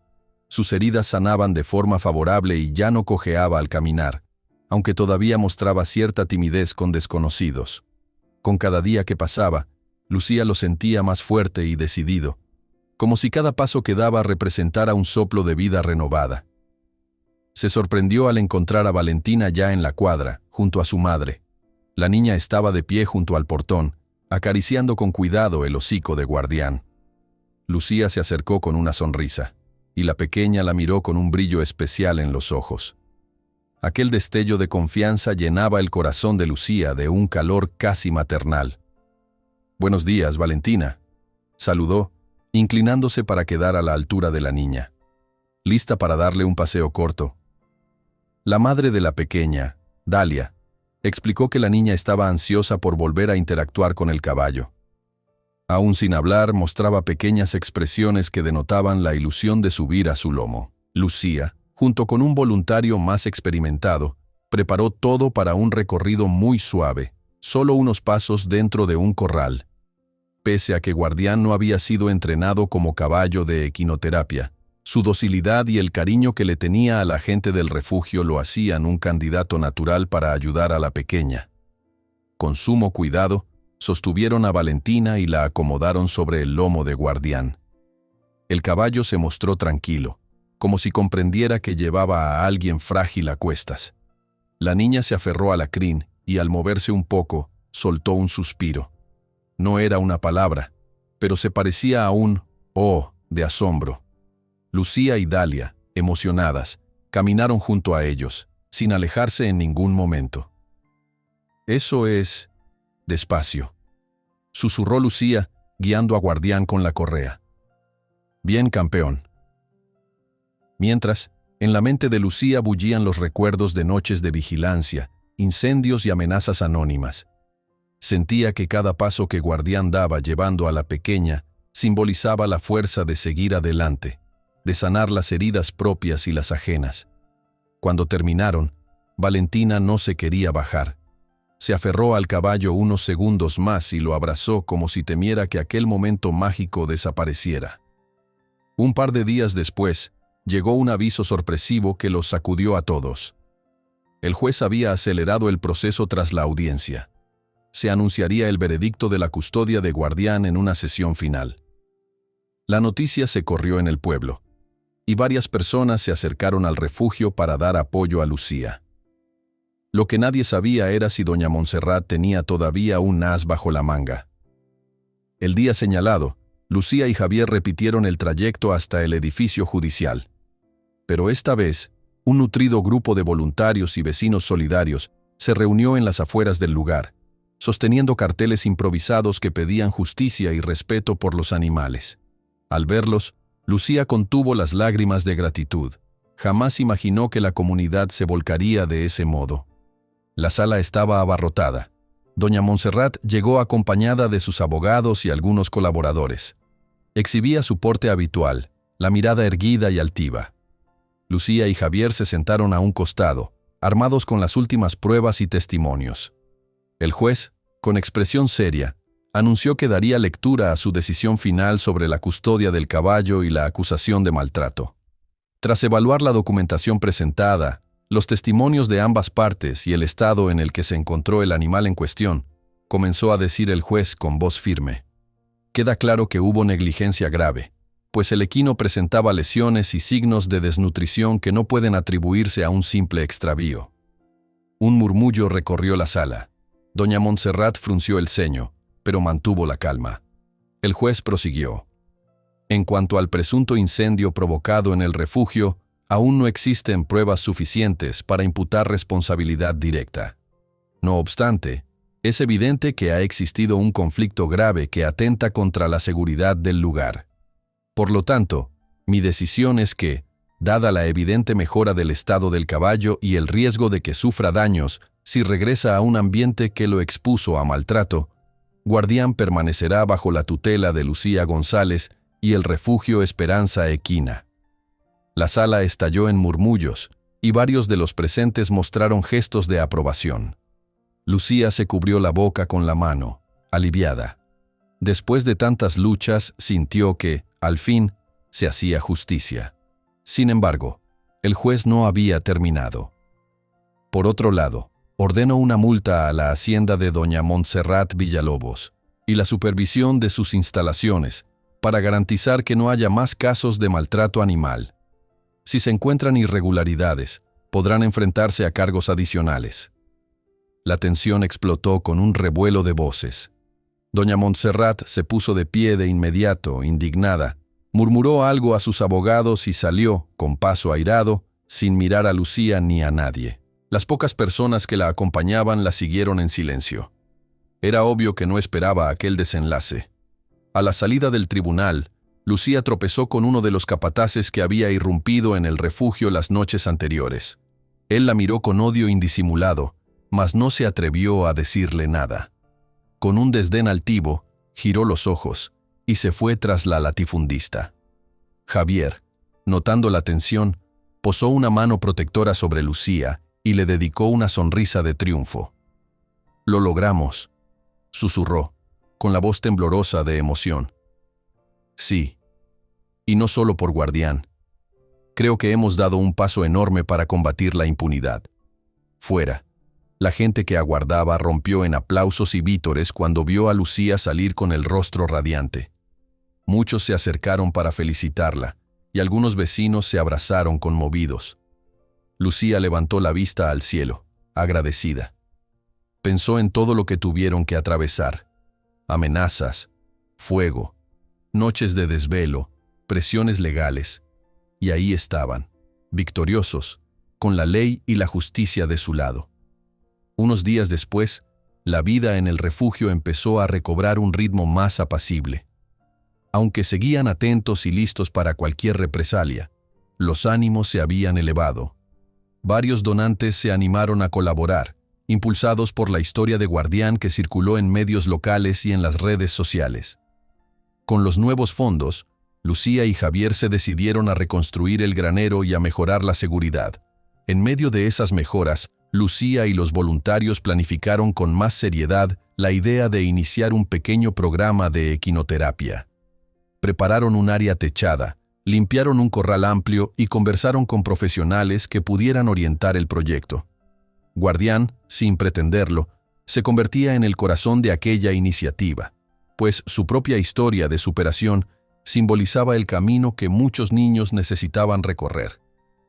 Sus heridas sanaban de forma favorable y ya no cojeaba al caminar, aunque todavía mostraba cierta timidez con desconocidos. Con cada día que pasaba, Lucía lo sentía más fuerte y decidido, como si cada paso que daba representara un soplo de vida renovada. Se sorprendió al encontrar a Valentina ya en la cuadra, junto a su madre. La niña estaba de pie junto al portón, acariciando con cuidado el hocico de Guardián. Lucía se acercó con una sonrisa, y la pequeña la miró con un brillo especial en los ojos. Aquel destello de confianza llenaba el corazón de Lucía de un calor casi maternal. «Buenos días, Valentina», saludó, inclinándose para quedar a la altura de la niña. «¿Lista para darle un paseo corto?». La madre de la pequeña, Dalia, explicó que la niña estaba ansiosa por volver a interactuar con el caballo. Aún sin hablar, mostraba pequeñas expresiones que denotaban la ilusión de subir a su lomo. Lucía, junto con un voluntario más experimentado, preparó todo para un recorrido muy suave, solo unos pasos dentro de un corral. Pese a que Guardián no había sido entrenado como caballo de equinoterapia, su docilidad y el cariño que le tenía a la gente del refugio lo hacían un candidato natural para ayudar a la pequeña. Con sumo cuidado, sostuvieron a Valentina y la acomodaron sobre el lomo de Guardián. El caballo se mostró tranquilo, como si comprendiera que llevaba a alguien frágil a cuestas. La niña se aferró a la crin y al moverse un poco, soltó un suspiro. No era una palabra, pero se parecía a un «oh» de asombro. Lucía y Dalia, emocionadas, caminaron junto a ellos, sin alejarse en ningún momento. «Eso es... despacio», susurró Lucía, guiando a Guardián con la correa. «Bien, campeón». Mientras, en la mente de Lucía bullían los recuerdos de noches de vigilancia, incendios y amenazas anónimas. Sentía que cada paso que Guardián daba llevando a la pequeña simbolizaba la fuerza de seguir adelante, de sanar las heridas propias y las ajenas. Cuando terminaron, Valentina no se quería bajar. Se aferró al caballo unos segundos más y lo abrazó como si temiera que aquel momento mágico desapareciera. Un par de días después, llegó un aviso sorpresivo que los sacudió a todos. El juez había acelerado el proceso tras la audiencia. Se anunciaría el veredicto de la custodia de Guardián en una sesión final. La noticia se corrió en el pueblo, y varias personas se acercaron al refugio para dar apoyo a Lucía. Lo que nadie sabía era si doña Montserrat tenía todavía un as bajo la manga. El día señalado, Lucía y Javier repitieron el trayecto hasta el edificio judicial. Pero esta vez, un nutrido grupo de voluntarios y vecinos solidarios se reunió en las afueras del lugar, sosteniendo carteles improvisados que pedían justicia y respeto por los animales. Al verlos, Lucía contuvo las lágrimas de gratitud. Jamás imaginó que la comunidad se volcaría de ese modo. La sala estaba abarrotada. Doña Montserrat llegó acompañada de sus abogados y algunos colaboradores. Exhibía su porte habitual, la mirada erguida y altiva. Lucía y Javier se sentaron a un costado, armados con las últimas pruebas y testimonios. El juez, con expresión seria, anunció que daría lectura a su decisión final sobre la custodia del caballo y la acusación de maltrato. Tras evaluar la documentación presentada, los testimonios de ambas partes y el estado en el que se encontró el animal en cuestión, comenzó a decir el juez con voz firme. Queda claro que hubo negligencia grave, pues el equino presentaba lesiones y signos de desnutrición que no pueden atribuirse a un simple extravío. Un murmullo recorrió la sala. Doña Montserrat frunció el ceño, pero mantuvo la calma. El juez prosiguió. En cuanto al presunto incendio provocado en el refugio, aún no existen pruebas suficientes para imputar responsabilidad directa. No obstante, es evidente que ha existido un conflicto grave que atenta contra la seguridad del lugar. Por lo tanto, mi decisión es que, dada la evidente mejora del estado del caballo y el riesgo de que sufra daños si regresa a un ambiente que lo expuso a maltrato, Guardián permanecerá bajo la tutela de Lucía González y el refugio Esperanza Equina. La sala estalló en murmullos, y varios de los presentes mostraron gestos de aprobación. Lucía se cubrió la boca con la mano, aliviada. Después de tantas luchas, sintió que, al fin, se hacía justicia. Sin embargo, el juez no había terminado. Por otro lado, ordenó una multa a la hacienda de doña Montserrat Villalobos y la supervisión de sus instalaciones para garantizar que no haya más casos de maltrato animal. Si se encuentran irregularidades, podrán enfrentarse a cargos adicionales. La tensión explotó con un revuelo de voces. Doña Montserrat se puso de pie de inmediato, indignada, murmuró algo a sus abogados y salió, con paso airado, sin mirar a Lucía ni a nadie. Las pocas personas que la acompañaban la siguieron en silencio. Era obvio que no esperaba aquel desenlace. A la salida del tribunal, Lucía tropezó con uno de los capataces que había irrumpido en el refugio las noches anteriores. Él la miró con odio indisimulado, mas no se atrevió a decirle nada. Con un desdén altivo, giró los ojos y se fue tras la latifundista. Javier, notando la tensión, posó una mano protectora sobre Lucía y le dedicó una sonrisa de triunfo. «Lo logramos», susurró, con la voz temblorosa de emoción. «Sí, y no solo por Guardián. Creo que hemos dado un paso enorme para combatir la impunidad». Fuera, la gente que aguardaba rompió en aplausos y vítores cuando vio a Lucía salir con el rostro radiante. Muchos se acercaron para felicitarla, y algunos vecinos se abrazaron conmovidos. Lucía levantó la vista al cielo, agradecida. Pensó en todo lo que tuvieron que atravesar: amenazas, fuego, noches de desvelo, presiones legales, y ahí estaban, victoriosos, con la ley y la justicia de su lado. Unos días después, la vida en el refugio empezó a recobrar un ritmo más apacible. Aunque seguían atentos y listos para cualquier represalia, los ánimos se habían elevado. Varios donantes se animaron a colaborar, impulsados por la historia de Guardián que circuló en medios locales y en las redes sociales. Con los nuevos fondos, Lucía y Javier se decidieron a reconstruir el granero y a mejorar la seguridad. En medio de esas mejoras, Lucía y los voluntarios planificaron con más seriedad la idea de iniciar un pequeño programa de equinoterapia. Prepararon un área techada, limpiaron un corral amplio y conversaron con profesionales que pudieran orientar el proyecto. Guardián, sin pretenderlo, se convertía en el corazón de aquella iniciativa, pues su propia historia de superación simbolizaba el camino que muchos niños necesitaban recorrer.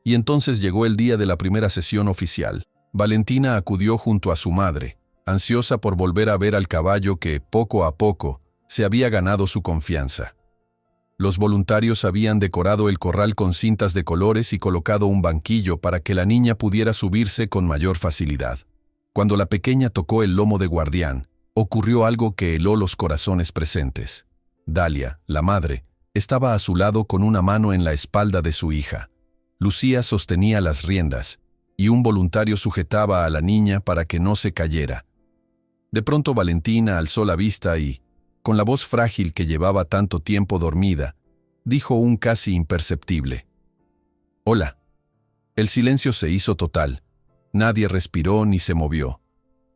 Y entonces llegó el día de la primera sesión oficial. Valentina acudió junto a su madre, ansiosa por volver a ver al caballo que, poco a poco, se había ganado su confianza. Los voluntarios habían decorado el corral con cintas de colores y colocado un banquillo para que la niña pudiera subirse con mayor facilidad. Cuando la pequeña tocó el lomo de Guardián, ocurrió algo que heló los corazones presentes. Dalia, la madre, estaba a su lado con una mano en la espalda de su hija. Lucía sostenía las riendas, y un voluntario sujetaba a la niña para que no se cayera. De pronto Valentina alzó la vista y, con la voz frágil que llevaba tanto tiempo dormida, dijo un casi imperceptible: «Hola». El silencio se hizo total. Nadie respiró ni se movió.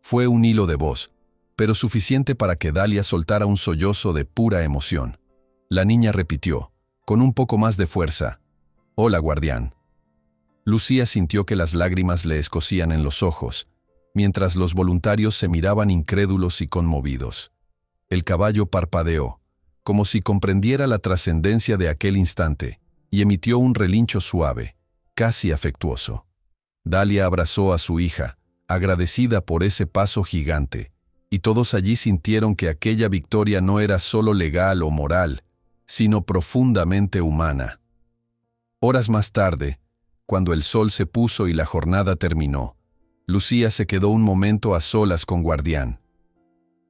Fue un hilo de voz, pero suficiente para que Dalia soltara un sollozo de pura emoción. La niña repitió, con un poco más de fuerza: «Hola, Guardián». Lucía sintió que las lágrimas le escocían en los ojos, mientras los voluntarios se miraban incrédulos y conmovidos. El caballo parpadeó, como si comprendiera la trascendencia de aquel instante, y emitió un relincho suave, casi afectuoso. Dalia abrazó a su hija, agradecida por ese paso gigante, y todos allí sintieron que aquella victoria no era solo legal o moral, sino profundamente humana. Horas más tarde, cuando el sol se puso y la jornada terminó, Lucía se quedó un momento a solas con Guardián.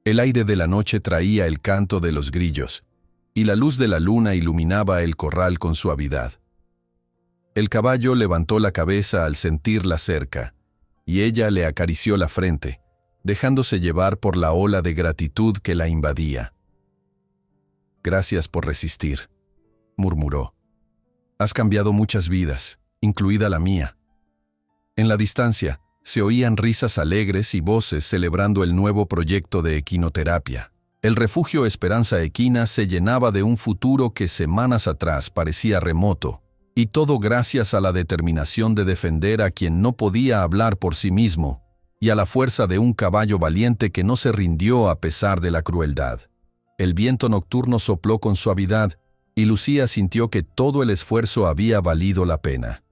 El aire de la noche traía el canto de los grillos, y la luz de la luna iluminaba el corral con suavidad. El caballo levantó la cabeza al sentirla cerca, y ella le acarició la frente, dejándose llevar por la ola de gratitud que la invadía. «Gracias por resistir», murmuró. «Has cambiado muchas vidas, incluida la mía». En la distancia, se oían risas alegres y voces celebrando el nuevo proyecto de equinoterapia. El refugio Esperanza Equina se llenaba de un futuro que semanas atrás parecía remoto, Y todo gracias a la determinación de defender a quien no podía hablar por sí mismo, y a la fuerza de un caballo valiente que no se rindió a pesar de la crueldad. El viento nocturno sopló con suavidad, y Lucía sintió que todo el esfuerzo había valido la pena.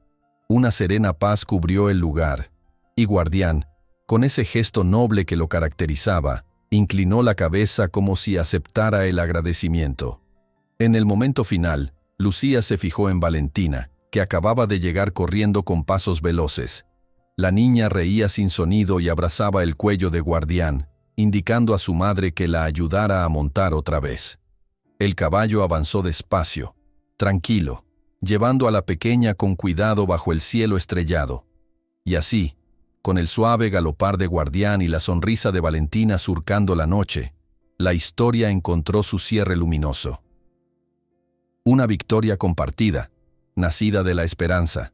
Una serena paz cubrió el lugar, y Guardián, con ese gesto noble que lo caracterizaba, inclinó la cabeza como si aceptara el agradecimiento. En el momento final, Lucía se fijó en Valentina, que acababa de llegar corriendo con pasos veloces. La niña reía sin sonido y abrazaba el cuello de Guardián, indicando a su madre que la ayudara a montar otra vez. El caballo avanzó despacio, tranquilo, llevando a la pequeña con cuidado bajo el cielo estrellado. Y así, con el suave galopar de Guardián y la sonrisa de Valentina surcando la noche, la historia encontró su cierre luminoso. Una victoria compartida, nacida de la esperanza,